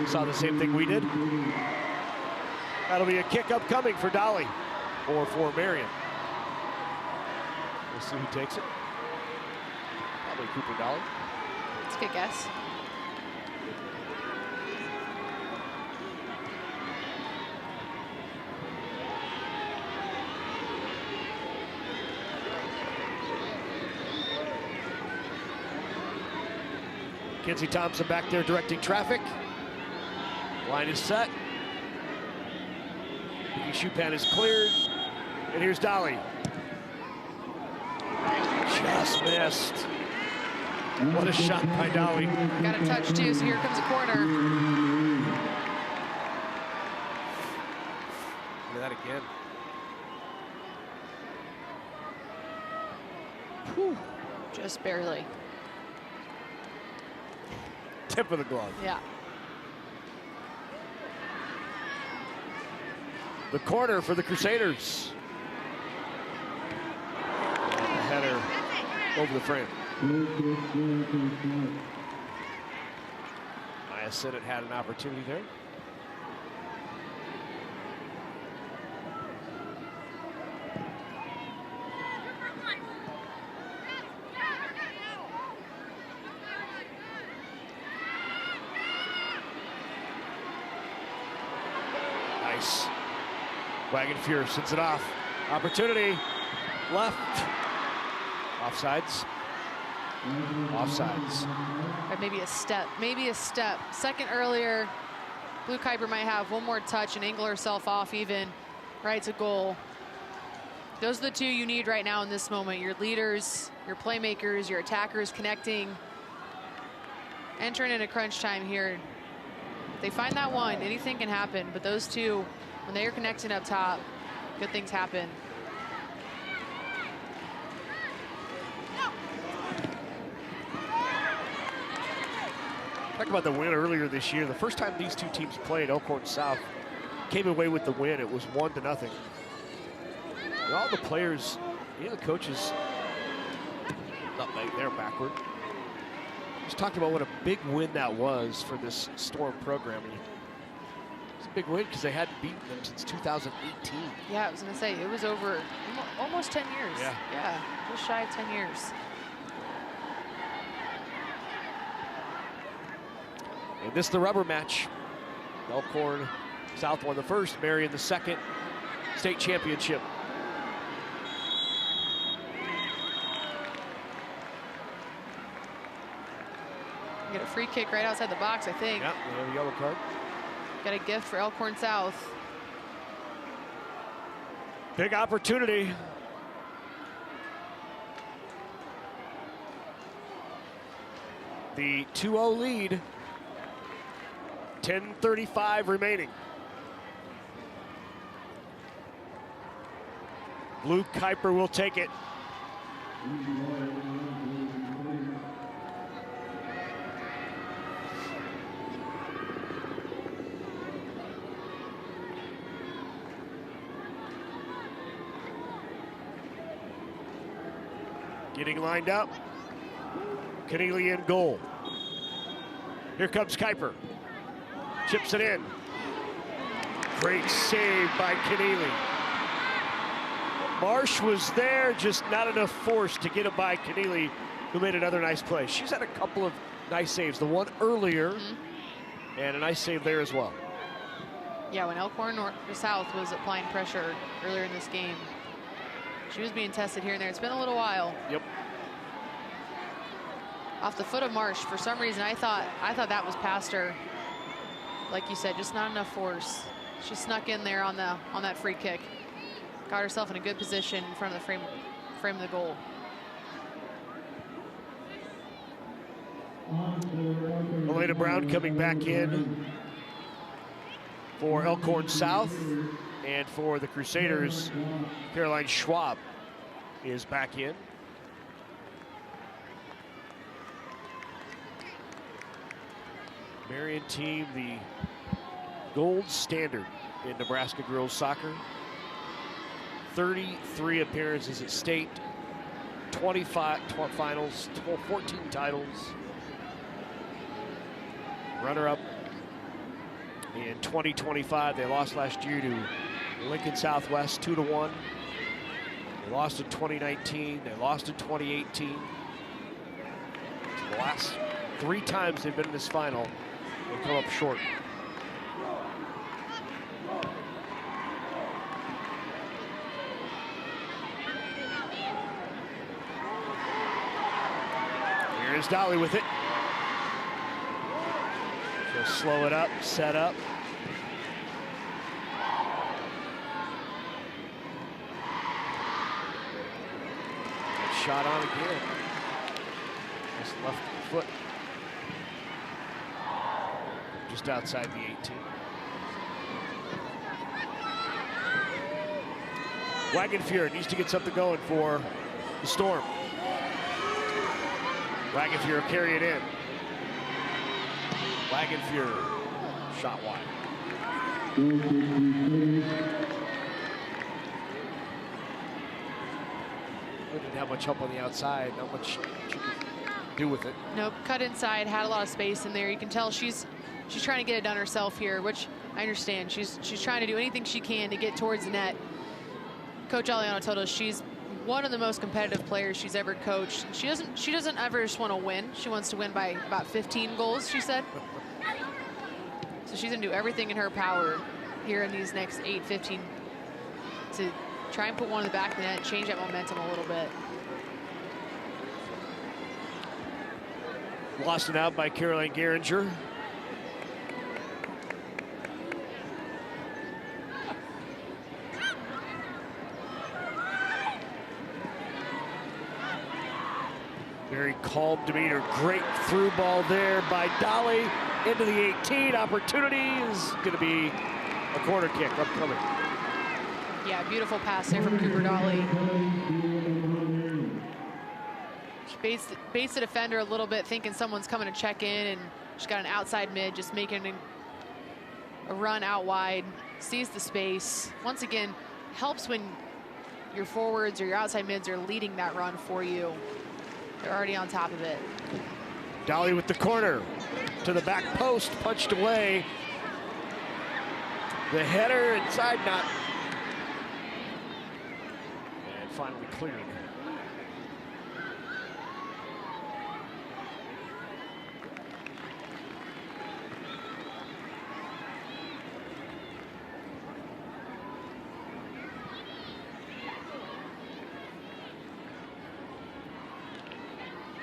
saw the same thing we did. That'll be a kick upcoming for Dolly or for Marian. We'll see who takes it. Probably Cooper Dolly. That's a good guess. Kenzie Thompson back there directing traffic. Line is set. Shupan is cleared. And here's Dolly. Just missed. What a shot by Dolly. Got a touch too, so here comes a corner. Look at that again. Whew. Just barely. Tip of the glove. Yeah. The corner for the Crusaders. And the header over the frame. Maya Sennett had an opportunity there. Nice. Wagon Fuhr sends it off. Opportunity. Left. Offsides. Offsides. Or maybe a step. Maybe a step. Second earlier, Blue Kuiper might have one more touch and angle herself off even. Right to goal. Those are the two you need right now in this moment. Your leaders, your playmakers, your attackers connecting. Entering into crunch time here. If they find that one, anything can happen. But those two, when they are connecting up top, good things happen. Talk about the win earlier this year. The first time these two teams played, Elkhorn South came away with the win. It was 1-0. And all the players, the coaches, they're backward. Just talked about what a big win that was for this Storm program. It's a big win because they hadn't beaten them since 2018. Yeah, I was going to say, it was over almost 10 years. Yeah, just shy of 10 years. And this is the rubber match. Elkhorn South won the first, Marian the second state championship. Get a free kick right outside the box, I think. Yeah, we have a yellow card. Got a gift for Elkhorn South. Big opportunity. The 2-0 lead. 10:35 remaining. Blue Kuiper will take it. Getting lined up. Keneally in goal. Here comes Kuiper. Chips it in. Great save by Keneally. Marsh was there, just not enough force to get it by Keneally, who made another nice play. She's had a couple of nice saves. The one earlier, and a nice save there as well. Yeah, when Elkhorn South was applying pressure earlier in this game, she was being tested here and there. It's been a little while. Yep. Off the foot of Marsh, for some reason, I thought that was past her. Like you said, just not enough force. She snuck in there on that free kick. Got herself in a good position in front of the frame of the goal. Elena Brown coming back in for Elkhorn South, and for the Crusaders, Caroline Schwab is back in. Marian team, the gold standard in Nebraska girls soccer. 33 appearances at state, 25 finals, 14 titles. Runner-up in 2025. They lost last year to Lincoln Southwest 2-1. They lost in 2019. They lost in 2018. The last 3 times they've been in this final, they come up short. Here's Dolly with it. She'll slow it up, set up. Shot on again. Just left foot. Just outside the 18. Wagenfuhr needs to get something going for the Storm. Wagenfuhr carry it in. Wagenfuhr shot wide. Didn't have much help on the outside. Not much she could do with it. Nope, cut inside, had a lot of space in there. You can tell she's trying to get it done herself here, which I understand. She's trying to do anything she can to get towards the net. Coach Aliano told us she's one of the most competitive players she's ever coached. She doesn't ever just want to win. She wants to win by about 15 goals, she said. So she's gonna do everything in her power here in these next 8-15 to try and put one in the back of the net, change that momentum a little bit. Lost it out by Caroline Geringer. Very calm demeanor. Great through ball there by Dolly into the 18. Opportunity is going to be a corner kick upcoming. Yeah, beautiful pass there from Cooper Dolly. She baits the defender a little bit, thinking someone's coming to check in, and she's got an outside mid, just making a run out wide, sees the space. Once again, helps when your forwards or your outside mids are leading that run for you. They're already on top of it. Dolly with the corner to the back post, punched away. The header inside, not. And finally cleared.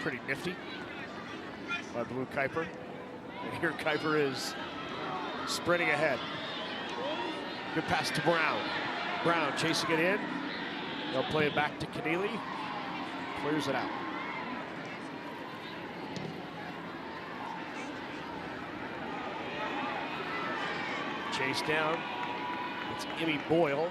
Pretty nifty by Blue Kuiper. And here Kuiper is sprinting ahead. Good pass to Brown. Brown chasing it in. They'll play it back to Keneally. Clears it out. Chase down. It's Emmy Boyle.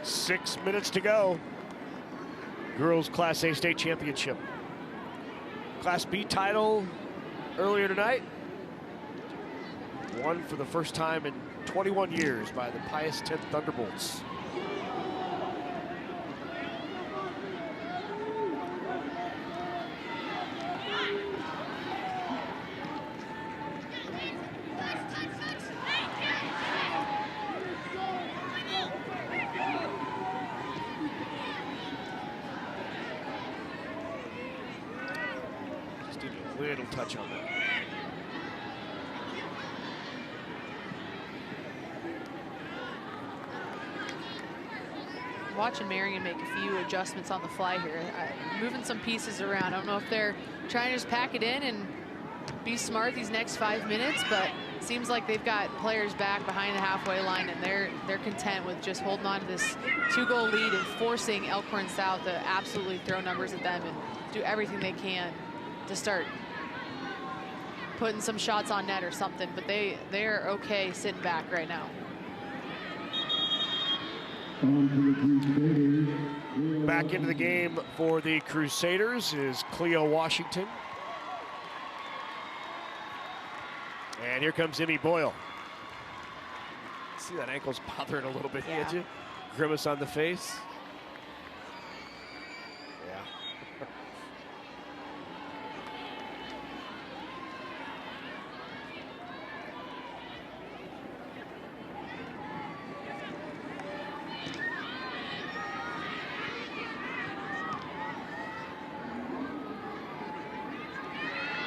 Six minutes to go. girls Class A state championship. Class B title earlier tonight. Won for the first time in 21 years by the Pius X Thunderbolts. Just need a little touch on that. Watching Marian make a few adjustments on the fly here, moving some pieces around. I don't know if they're trying to just pack it in and be smart these next 5 minutes, but it seems like they've got players back behind the halfway line, and they're content with just holding on to this 2-goal lead and forcing Elkhorn South to absolutely throw numbers at them and do everything they can to start putting some shots on net or something. But they're okay sitting back right now. Back into the game for the Crusaders is Cleo Washington. And here comes Emmy Boyle. See that ankle's bothering a little bit, can't you? Grimace on the face. Yeah.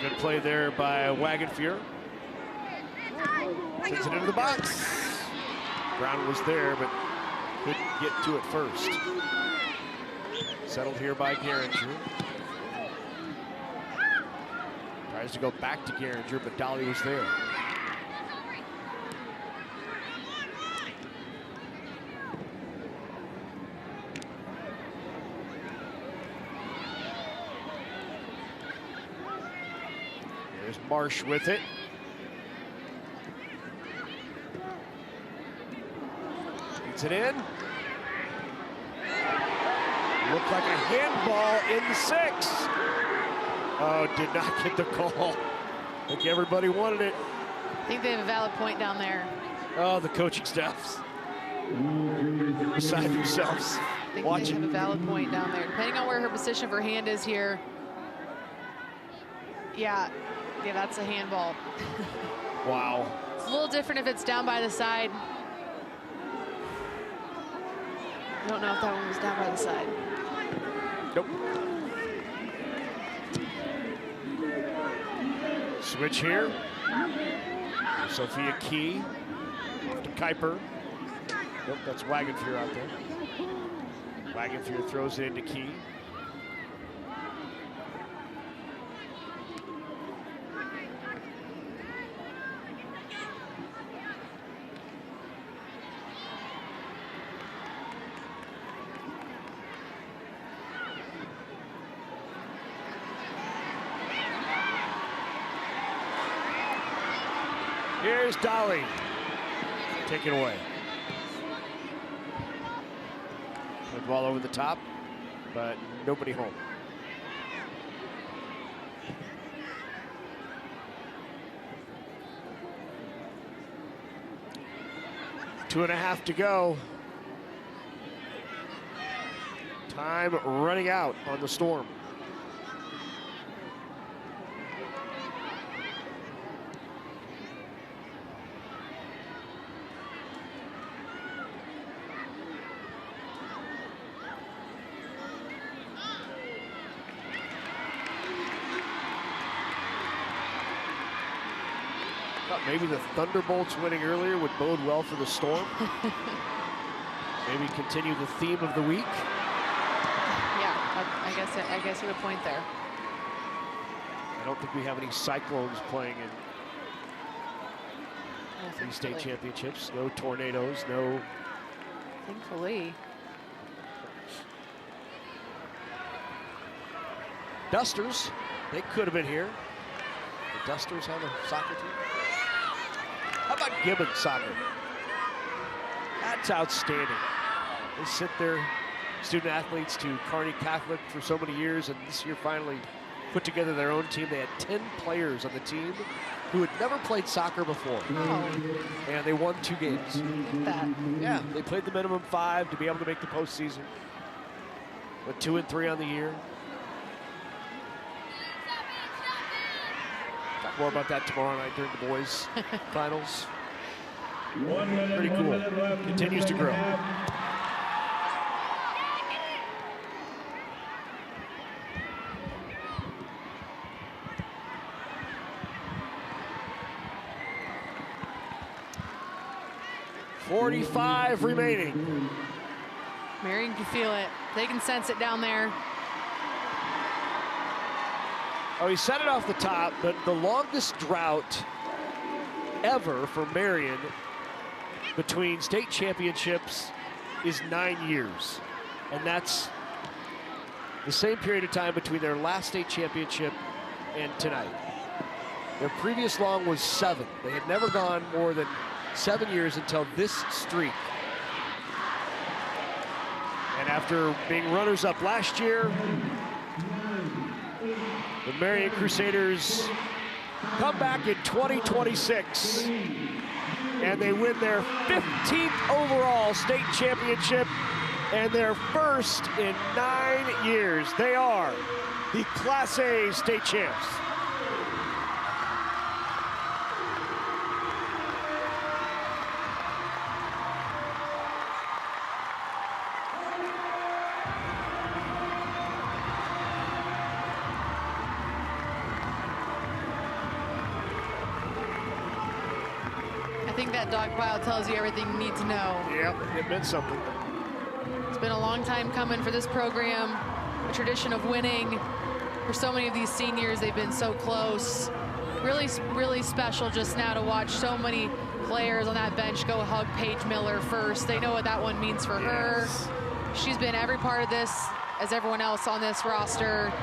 Good play there by Wagenfuhr. Sends it into the box. Brown was there, but couldn't get to it first. Settled here by Geringer. Tries to go back to Geringer, but Dolly was there. There's Marsh with it. Gets it in. Looked like a handball in the 6. Oh, did not get the call. I think everybody wanted it. I think they have a valid point down there. Oh, the coaching staffs beside themselves. I think they have a valid point down there. Depending on where her position of her hand is here. Yeah, that's a handball. Wow. It's a little different if it's down by the side. I don't know if that one was down by the side. Nope. Switch here. Sophia Key to Kuiper. Nope, that's Wagenfuhr out there. Wagenfuhr throws it into Key. Here's Dolly. Take it away. The ball over the top, but nobody home. Two and a half to go. Time running out on the Storm. Maybe the Thunderbolts winning earlier would bode well for the Storm. Maybe continue the theme of the week. Yeah, I guess you have a point there. I don't think we have any Cyclones playing in these state championships. No tornadoes, no. Thankfully. Dusters, they could have been here. The Dusters have a soccer team. How about Gibbons soccer? That's outstanding. They sit there student athletes to Kearney Catholic for so many years, and this year finally put together their own team. They had 10 players on the team who had never played soccer before. Oh. And they won 2 games. Look at that. Yeah, they played the minimum 5 to be able to make the postseason. But 2-3 on the year. Talk more about that tomorrow night during the boys' finals. Pretty cool. Continues to grow. 45 remaining. Marian can feel it. They can sense it down there. Oh, he set it off the top, but the longest drought ever for Marian between state championships is 9 years. And that's the same period of time between their last state championship and tonight. Their previous long was 7. They had never gone more than 7 years until this streak. And after being runners-up last year, the Marian Crusaders come back in 2026, and they win their 15th overall state championship and their first in 9 years. They are the Class A state champs. I think that dog pile tells you everything you need to know. Yep, it meant something. It's been a long time coming for this program, a tradition of winning. For so many of these seniors, they've been so close. Really, really special just now to watch so many players on that bench go hug Paige Miller first. They know what that one means for her. She's been every part of this, as everyone else on this roster.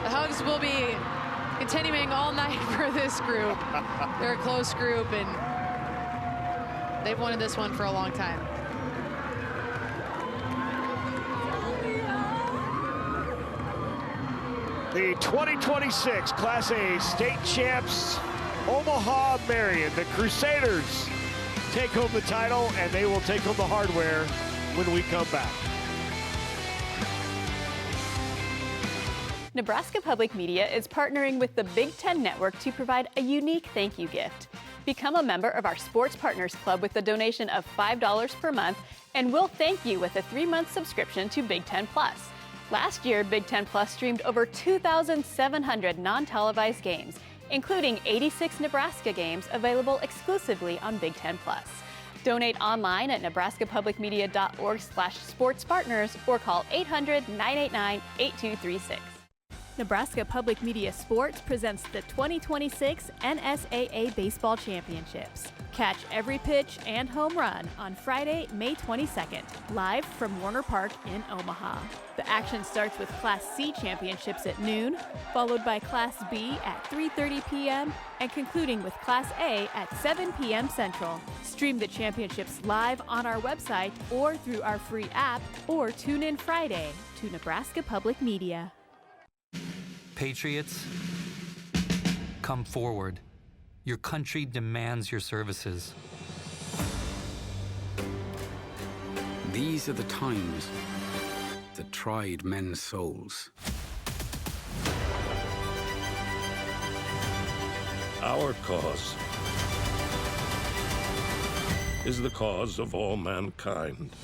The hugs will be continuing all night for this group. They're a close group, and they've wanted this one for a long time. The 2026 Class A state champs, Omaha Marian. The Crusaders take home the title, and they will take home the hardware when we come back. Nebraska Public Media is partnering with the Big Ten Network to provide a unique thank you gift. Become a member of our Sports Partners Club with a donation of $5 per month, and we'll thank you with a 3-month subscription to Big Ten Plus. Last year, Big Ten Plus streamed over 2,700 non-televised games, including 86 Nebraska games available exclusively on Big Ten Plus. Donate online at nebraskapublicmedia.org/sportspartners or call 800-989-8236. Nebraska Public Media Sports presents the 2026 NSAA Baseball Championships. Catch every pitch and home run on Friday, May 22nd, live from Warner Park in Omaha. The action starts with Class C championships at noon, followed by Class B at 3:30 p.m., and concluding with Class A at 7 p.m. Central. Stream the championships live on our website or through our free app, or tune in Friday to Nebraska Public Media. Patriots, come forward. Your country demands your services. These are the times that tried men's souls. Our cause is the cause of all mankind.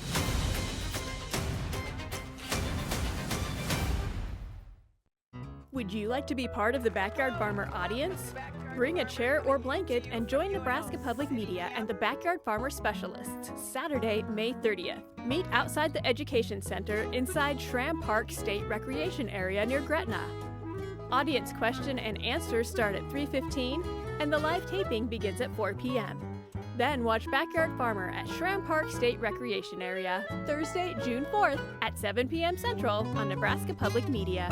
Would you like to be part of the Backyard Farmer audience? Bring a chair or blanket and join Nebraska Public Media and the Backyard Farmer Specialists Saturday, May 30th. Meet outside the Education Center inside Schramm Park State Recreation Area near Gretna. Audience question and answers start at 3:15 and the live taping begins at 4 p.m. Then watch Backyard Farmer at Schramm Park State Recreation Area Thursday, June 4th at 7 p.m. Central on Nebraska Public Media.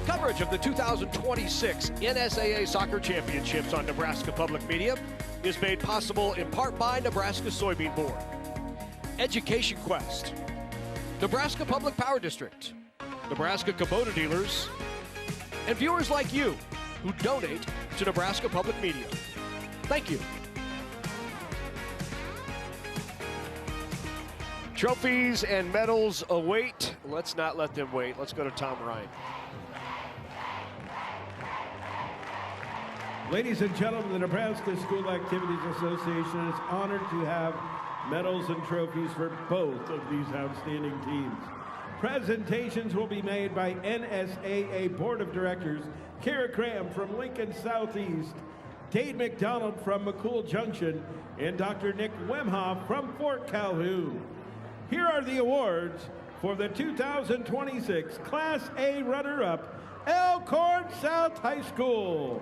Coverage of the 2026 NSAA Soccer Championships on Nebraska Public Media is made possible in part by Nebraska Soybean Board. Education Quest, Nebraska Public Power District, Nebraska Kubota dealers, and viewers like you who donate to Nebraska Public Media. Thank you. Trophies and medals await. Let's not let them wait. Let's go to Tom Ryan. Ladies and gentlemen, the Nebraska School Activities Association is honored to have medals and trophies for both of these outstanding teams. Presentations will be made by NSAA Board of Directors Kara Cram from Lincoln Southeast, Dade McDonald from McCool Junction, and Dr. Nick Wemhoff from Fort Calhoun. Here are the awards for the 2026 Class A runner-up, Elkhorn South High School.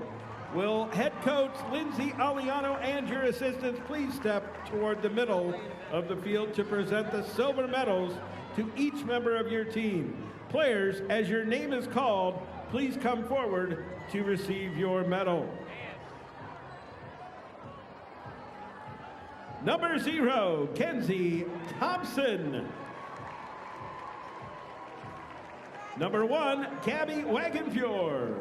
Will head coach Lindsay Aliano and your assistants please step toward the middle of the field to present the silver medals to each member of your team. Players, as your name is called, please come forward to receive your medal. Number 0, Kenzie Thompson. Number 1, Gabby Wagenfjord.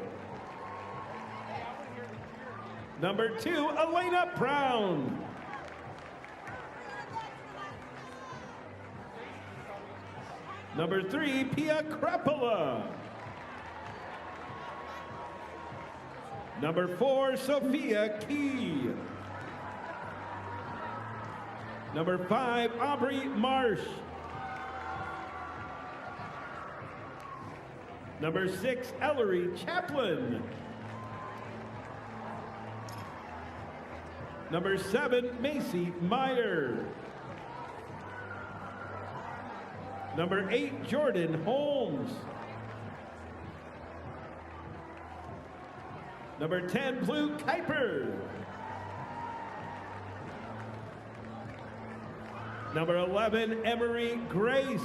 Number 2, Elena Brown. Number 3, Pia Krapola. Number 4, Sophia Key. Number 5, Aubrey Marsh. Number 6, Ellery Chaplin. Number 7, Macy Meyer. Number 8, Jordan Holmes. Number 10, Blue Kuiper. Number 11, Emery Grace.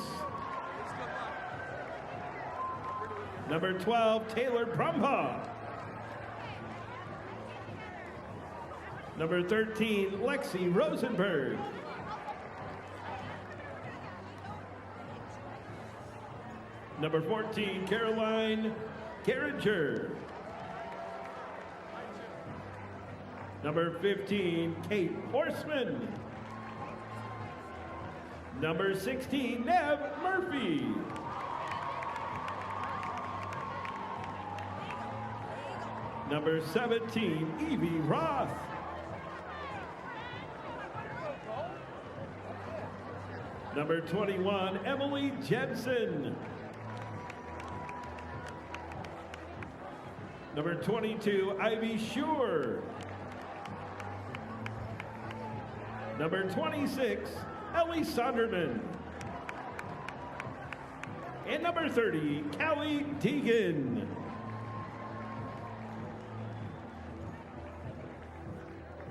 Number 12, Taylor Brumbaugh. Number 13, Lexi Rosenberg. Number 14, Caroline Geringer. Number 15, Kate Horseman. Number 16, Nev Murphy. Number 17, Evie Roth. Number 21, Emily Jensen. Number 22, Ivy Shore. Number 26, Ellie Sonderman. And number 30, Callie Deegan.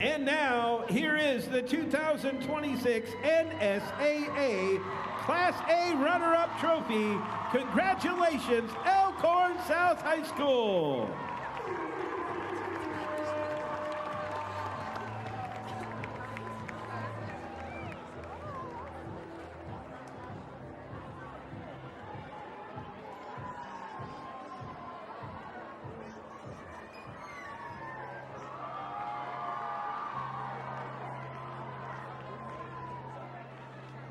And now, here is the 2026 NSAA Class A runner-up trophy. Congratulations, Elkhorn South High School.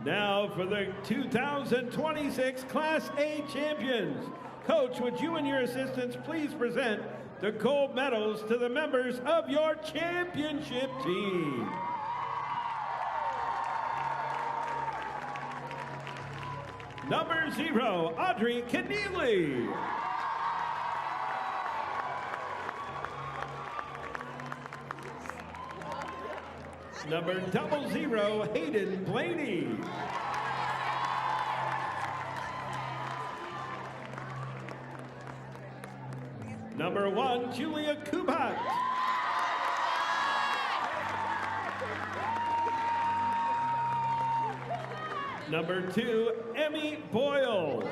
Now for the 2026 Class A champions. Coach, would you and your assistants please present the gold medals to the members of your championship team. Number 0, Audrey Keneally. Number 00, Hayden Blaney. Number 1, Julia Kubat. Number 2, Emmy Boyle.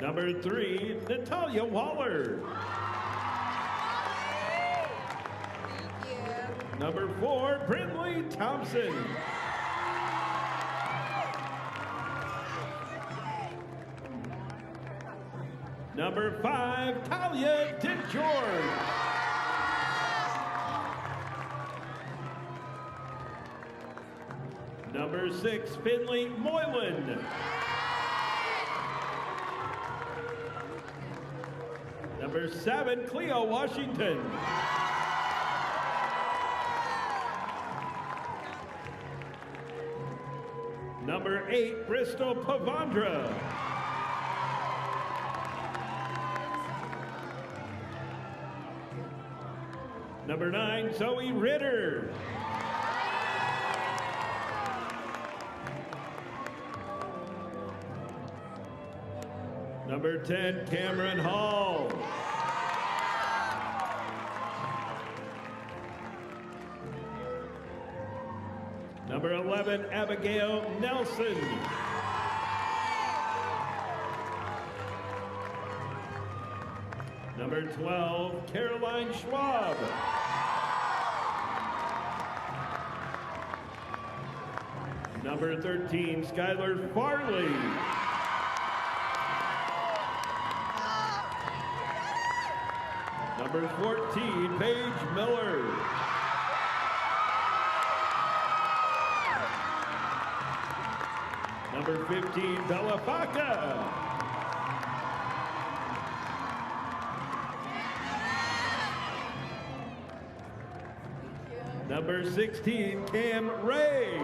Number 3, Natalia Waller. Number 4, Brindley Thompson. Number 5, Talia DeGeorge. Number 6, Finley Moylan. Number 7, Cleo Washington. Number 8, Bristol Pavandra. Number 9, Zoe Ritter. Number 10, Cameron Hall. Number 11, Abigail Nelson. Number 12, Caroline Schwab. Number 13, Skylar Farley. Number 14, Paige Miller. Number 15, Bella Baca. Number 16, Cam Ray.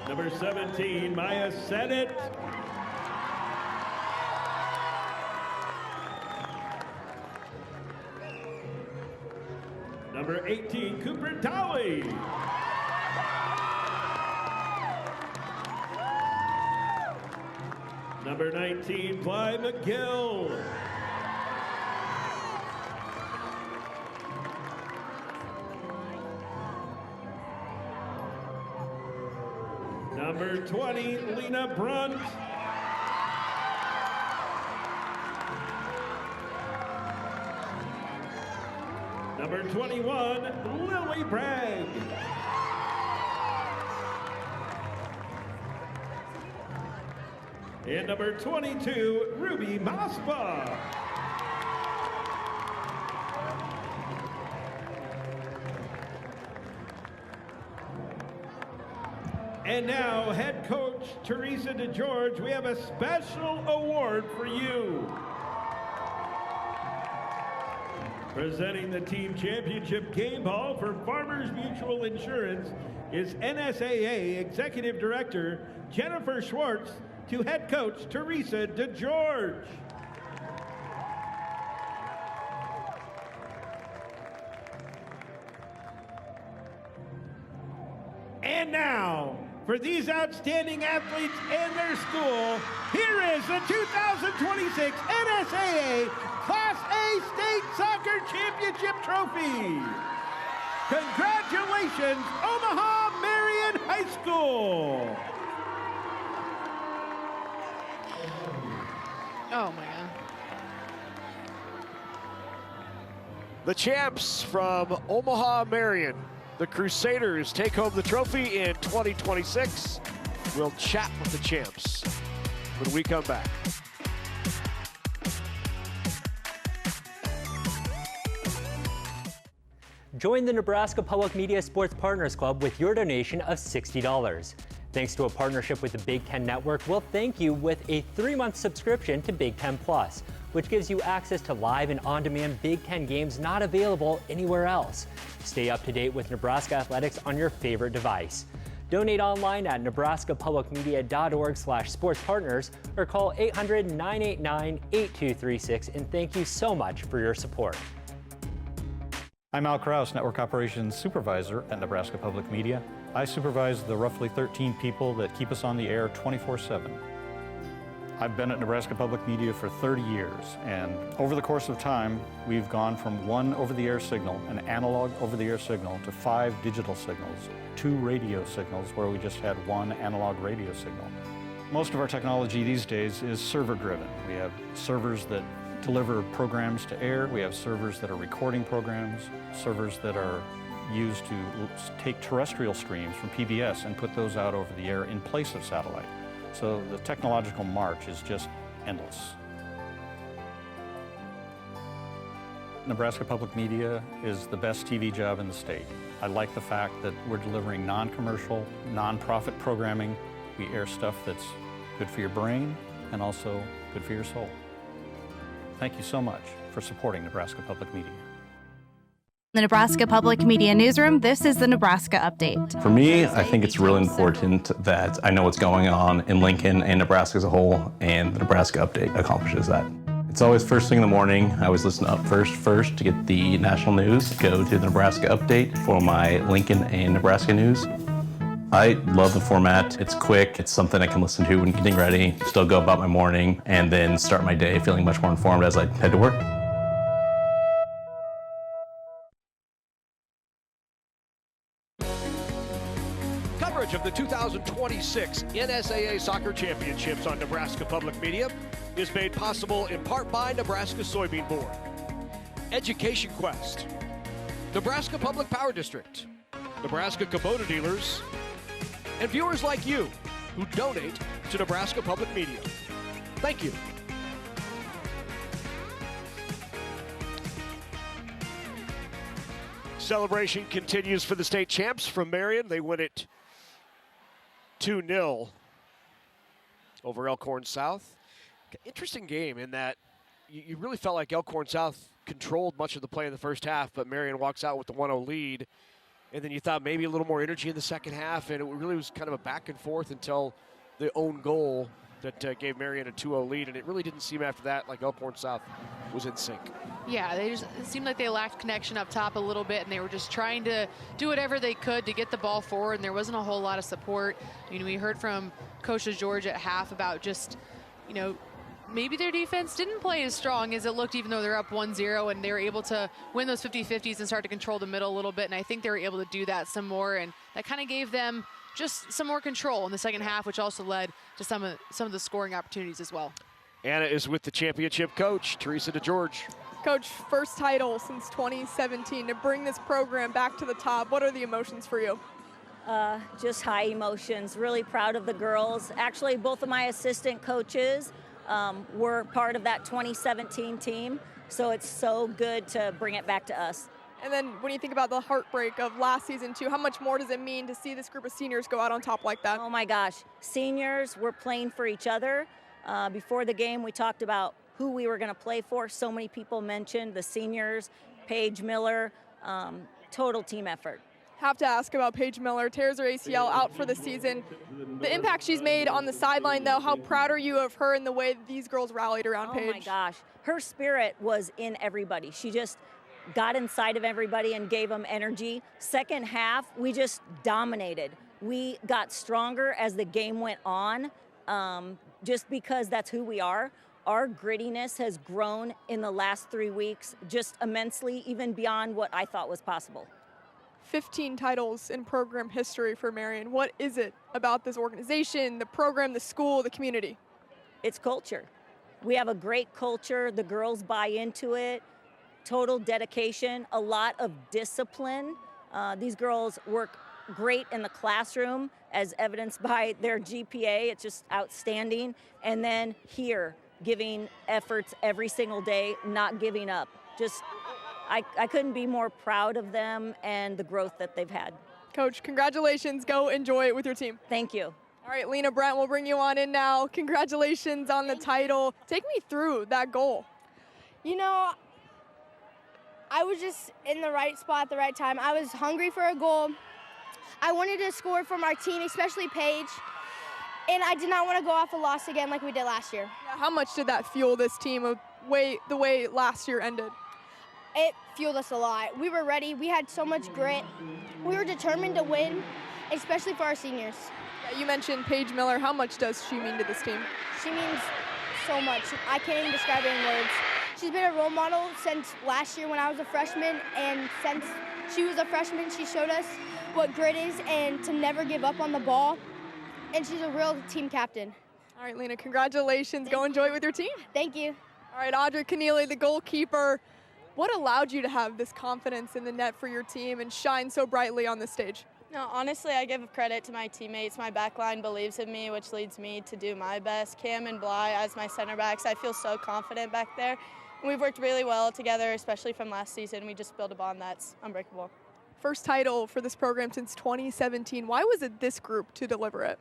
Number 17, Maya Sennett. Number 18, Cooper Dolly. Number 19, Bly McGill. Number 20, Lena Brunt. Number 21, Lily Bragg. And number 22, Ruby Maspa. And now, head coach Teresa DeGeorge, we have a special award for you. Presenting the team championship game ball for Farmers Mutual Insurance is NSAA Executive Director Jennifer Schwartz to head coach Teresa DeGeorge. And now, for these outstanding athletes and their school, here is the 2026 NSAA Class A State Soccer Championship Trophy. Congratulations, Omaha Marian High School. Oh my God. The champs from Omaha Marian, the Crusaders, take home the trophy in 2026. We'll chat with the champs when we come back. Join the Nebraska Public Media Sports Partners Club with your donation of $60. Thanks to a partnership with the Big Ten Network, we'll thank you with a 3-month subscription to Big Ten Plus, which gives you access to live and on-demand Big Ten games not available anywhere else. Stay up to date with Nebraska athletics on your favorite device. Donate online at nebraskapublicmedia.org/sportspartners or call 800-989-8236, and thank you so much for your support. I'm Al Kraus, Network Operations Supervisor at Nebraska Public Media. I supervise the roughly 13 people that keep us on the air 24/7. I've been at Nebraska Public Media for 30 years, and over the course of time, we've gone from one over-the-air signal, an analog over-the-air signal, to 5 digital signals, 2 radio signals where we just had 1 analog radio signal. Most of our technology these days is server-driven. We have servers that deliver programs to air. We have servers that are recording programs, servers that are used to take terrestrial streams from PBS and put those out over the air in place of satellite. So the technological march is just endless. Nebraska Public Media is the best TV job in the state. I like the fact that we're delivering non-commercial, non-profit programming. We air stuff that's good for your brain and also good for your soul. Thank you so much for supporting Nebraska Public Media. The Nebraska Public Media Newsroom, this is the Nebraska Update. For me, I think it's really important that I know what's going on in Lincoln and Nebraska as a whole, and the Nebraska Update accomplishes that. It's always first thing in the morning. I always listen to Up First to get the national news. Go to the Nebraska Update for my Lincoln and Nebraska news. I love the format. It's quick. It's something I can listen to when getting ready, still go about my morning, and then start my day feeling much more informed as I head to work. Coverage of the 2026 NSAA Soccer Championships on Nebraska Public Media is made possible in part by Nebraska Soybean Board, Education Quest, Nebraska Public Power District, Nebraska Kubota Dealers, and viewers like you who donate to Nebraska Public Media. Thank you. Celebration continues for the state champs from Marian. They win it 2-0 over Elkhorn South. Interesting game in that you really felt like Elkhorn South controlled much of the play in the first half, but Marian walks out with the 1-0 lead. And then you thought maybe a little more energy in the second half, and it really was kind of a back and forth until the own goal that gave Marian a 2-0 lead. And it really didn't seem after that like Elkhorn South was in sync. Yeah, it seemed like they lacked connection up top a little bit, and they were just trying to do whatever they could to get the ball forward, and there wasn't a whole lot of support. I mean, we heard from Coach George at half about just, you know, maybe their defense didn't play as strong as it looked, even though they're up 1-0, and they were able to win those 50-50s and start to control the middle a little bit. And I think they were able to do that some more, and that kind of gave them just some more control in the second half, which also led to some of the scoring opportunities as well. Anna is with the championship coach, Teresa DeGeorge. Coach, first title since 2017 to bring this program back to the top. What are the emotions for you? Just high emotions. Really proud of the girls. Actually, both of my assistant coaches were part of that 2017 team, so it's so good to bring it back to us. And then when you think about the heartbreak of last season too, how much more does it mean to see this group of seniors go out on top like that? Oh my gosh, seniors were playing for each other. Before the game, we talked about who we were going to play for. So many people mentioned the seniors, Paige Miller, total team effort. Have to ask about Paige Miller. Tears her ACL, out for the season. The impact she's made on the sideline, though, how proud are you of her and the way these girls rallied around Paige? Oh, my gosh. Her spirit was in everybody. She just got inside of everybody and gave them energy. Second half, we just dominated. We got stronger as the game went on, just because that's who we are. Our grittiness has grown in the last 3 weeks just immensely, even beyond what I thought was possible. 15 titles in program history for Marian. What is it about this organization, the program, the school, the community? It's culture. We have a great culture. The girls buy into it. Total dedication, a lot of discipline. These girls work great in the classroom, as evidenced by their GPA. It's just outstanding. And then here, giving efforts every single day, not giving up. Just I couldn't be more proud of them and the growth that they've had. Coach, congratulations. Go enjoy it with your team. Thank you. All right, Lena Brent, we'll bring you on in now. Congratulations on the title. Take me through that goal. You know, I was just in the right spot at the right time. I was hungry for a goal. I wanted to score from our team, especially Paige. And I did not want to go off a loss again like we did last year. Yeah, how much did that fuel this team the way last year ended? It fueled us a lot. We were ready. We had so much grit. We were determined to win, especially for our seniors. Yeah, you mentioned Paige Miller. How much does she mean to this team? She means so much. I can't even describe it in words. She's been a role model since last year when I was a freshman, and since she was a freshman, she showed us what grit is and to never give up on the ball, and she's a real team captain. All right, Lena, congratulations. Go enjoy it with your team. Thank you. All right, Audrey Keneally, the goalkeeper. What allowed you to have this confidence in the net for your team and shine so brightly on the stage? No, honestly, I give credit to my teammates. My backline believes in me, which leads me to do my best. Cam and Bly as my center backs, I feel so confident back there. And we've worked really well together, especially from last season. We just built a bond that's unbreakable. First title for this program since 2017. Why was it this group to deliver it?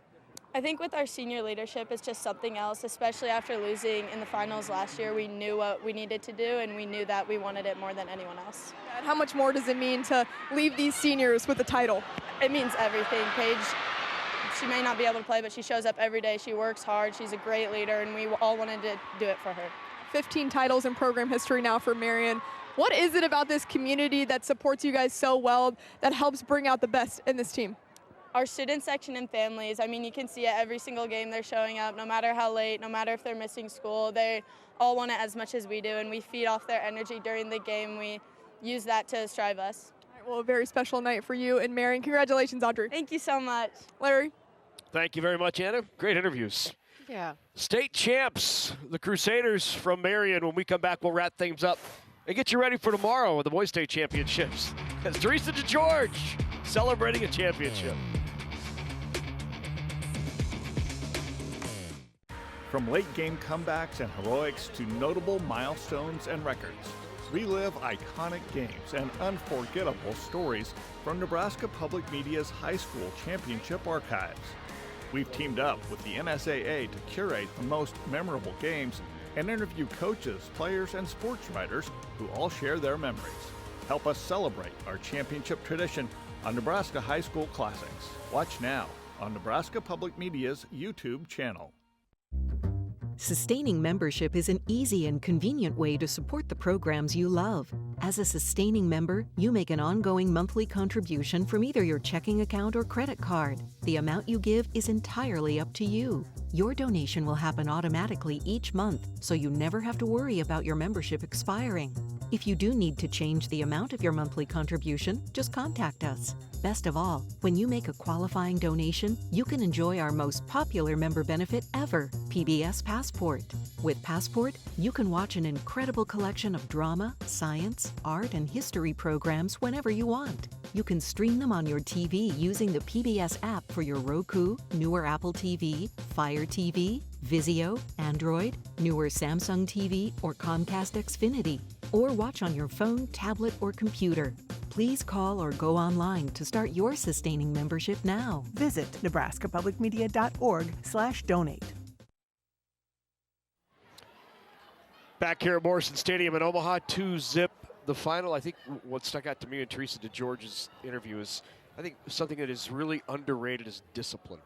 I think with our senior leadership, it's just something else, especially after losing in the finals last year. We knew what we needed to do, and we knew that we wanted it more than anyone else. And how much more does it mean to leave these seniors with the title? It means everything. Paige, she may not be able to play, but she shows up every day. She works hard. She's a great leader, and we all wanted to do it for her. 15 titles in program history now for Marian. What is it about this community that supports you guys so well that helps bring out the best in this team? Our student section and families, I mean, you can see it every single game they're showing up, no matter how late, no matter if they're missing school. They all want it as much as we do, and we feed off their energy during the game. We use that to strive us. All right, well, a very special night for you and Marian. Congratulations, Audrey. Thank you so much. Larry. Thank you very much, Anna. Great interviews. Yeah. State champs, the Crusaders from Marian. When we come back, we'll wrap things up and get you ready for tomorrow with the Boys State Championships. That's Teresa DeGeorge celebrating a championship. From late game comebacks and heroics to notable milestones and records, relive iconic games and unforgettable stories from Nebraska Public Media's high school championship archives. We've teamed up with the NSAA to curate the most memorable games and interview coaches, players, and sports writers who all share their memories. Help us celebrate our championship tradition on Nebraska High School Classics. Watch now on Nebraska Public Media's YouTube channel. Sustaining membership is an easy and convenient way to support the programs you love. As a sustaining member, you make an ongoing monthly contribution from either your checking account or credit card. The amount you give is entirely up to you. Your donation will happen automatically each month, so you never have to worry about your membership expiring. If you do need to change the amount of your monthly contribution, just contact us. Best of all, when you make a qualifying donation, you can enjoy our most popular member benefit ever, PBS Passport. With Passport, you can watch an incredible collection of drama, science, art, and history programs whenever you want. You can stream them on your TV using the PBS app for your Roku, newer Apple TV, Fire TV, Vizio, Android, newer Samsung TV, or Comcast Xfinity, or watch on your phone, tablet, or computer. Please call or go online to start your sustaining membership now. Visit nebraskapublicmedia.org/donate. Back here at Morrison Stadium in Omaha, 2-0 the final. I think what stuck out to me in Teresa DeGeorge's interview is, I think something that is really underrated is discipline.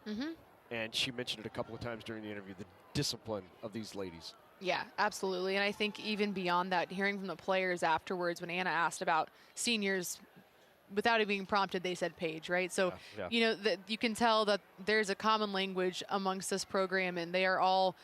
And she mentioned it a couple of times during the interview, the discipline of these ladies. Yeah, absolutely. And I think even beyond that, hearing from the players afterwards when Anna asked about seniors, without it being prompted, they said Paige, right? So, you know, you can tell that there's a common language amongst this program, and they are all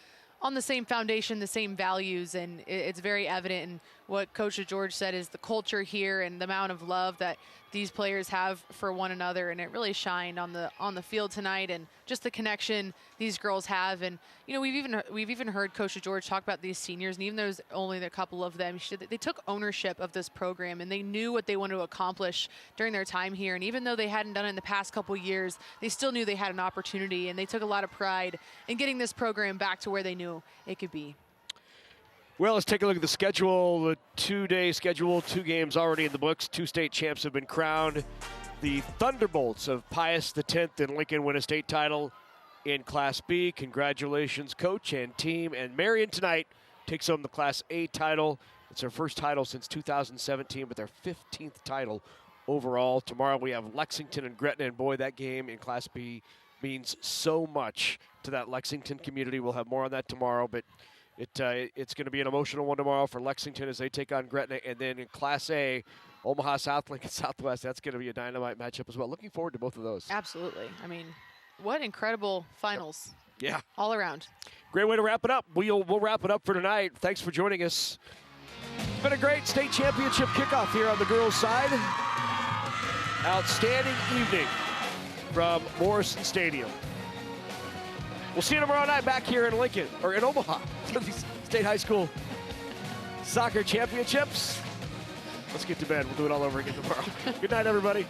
on the same foundation, the same values, and it's very evident in what Coach DeGeorge said is the culture here and the amount of love that these players have for one another, and it really shined on the field tonight, and just the connection these girls have. And you know, we've even heard Coach DeGeorge talk about these seniors, and even though there's only a couple of them, they took ownership of this program, and they knew what they wanted to accomplish during their time here. And even though they hadn't done it in the past couple years, they still knew they had an opportunity, and they took a lot of pride in getting this program back to where they knew it could be. Well, let's take a look at the schedule. The two-day schedule, 2 games already in the books. 2 state champs have been crowned. The Thunderbolts of Pius X and Lincoln win a state title in Class B. Congratulations, coach and team. And Marian tonight takes home the Class A title. It's their first title since 2017, but their 15th title overall. Tomorrow we have Lexington and Gretna, and boy, that game in Class B means so much to that Lexington community. We'll have more on that tomorrow, but it's going to be an emotional one tomorrow for Lexington as they take on Gretna. And then in Class A, Omaha, South Lincoln, Southwest, that's going to be a dynamite matchup as well. Looking forward to both of those. Absolutely. I mean, what incredible finals. Yeah. All around. Great way to wrap it up. We'll wrap it up for tonight. Thanks for joining us. It's been a great state championship kickoff here on the girls' side. Outstanding evening from Morrison Stadium. We'll see you tomorrow night back here in Lincoln, or in Omaha, State High School Soccer Championships. Let's get to bed. We'll do it all over again tomorrow. Good night, everybody.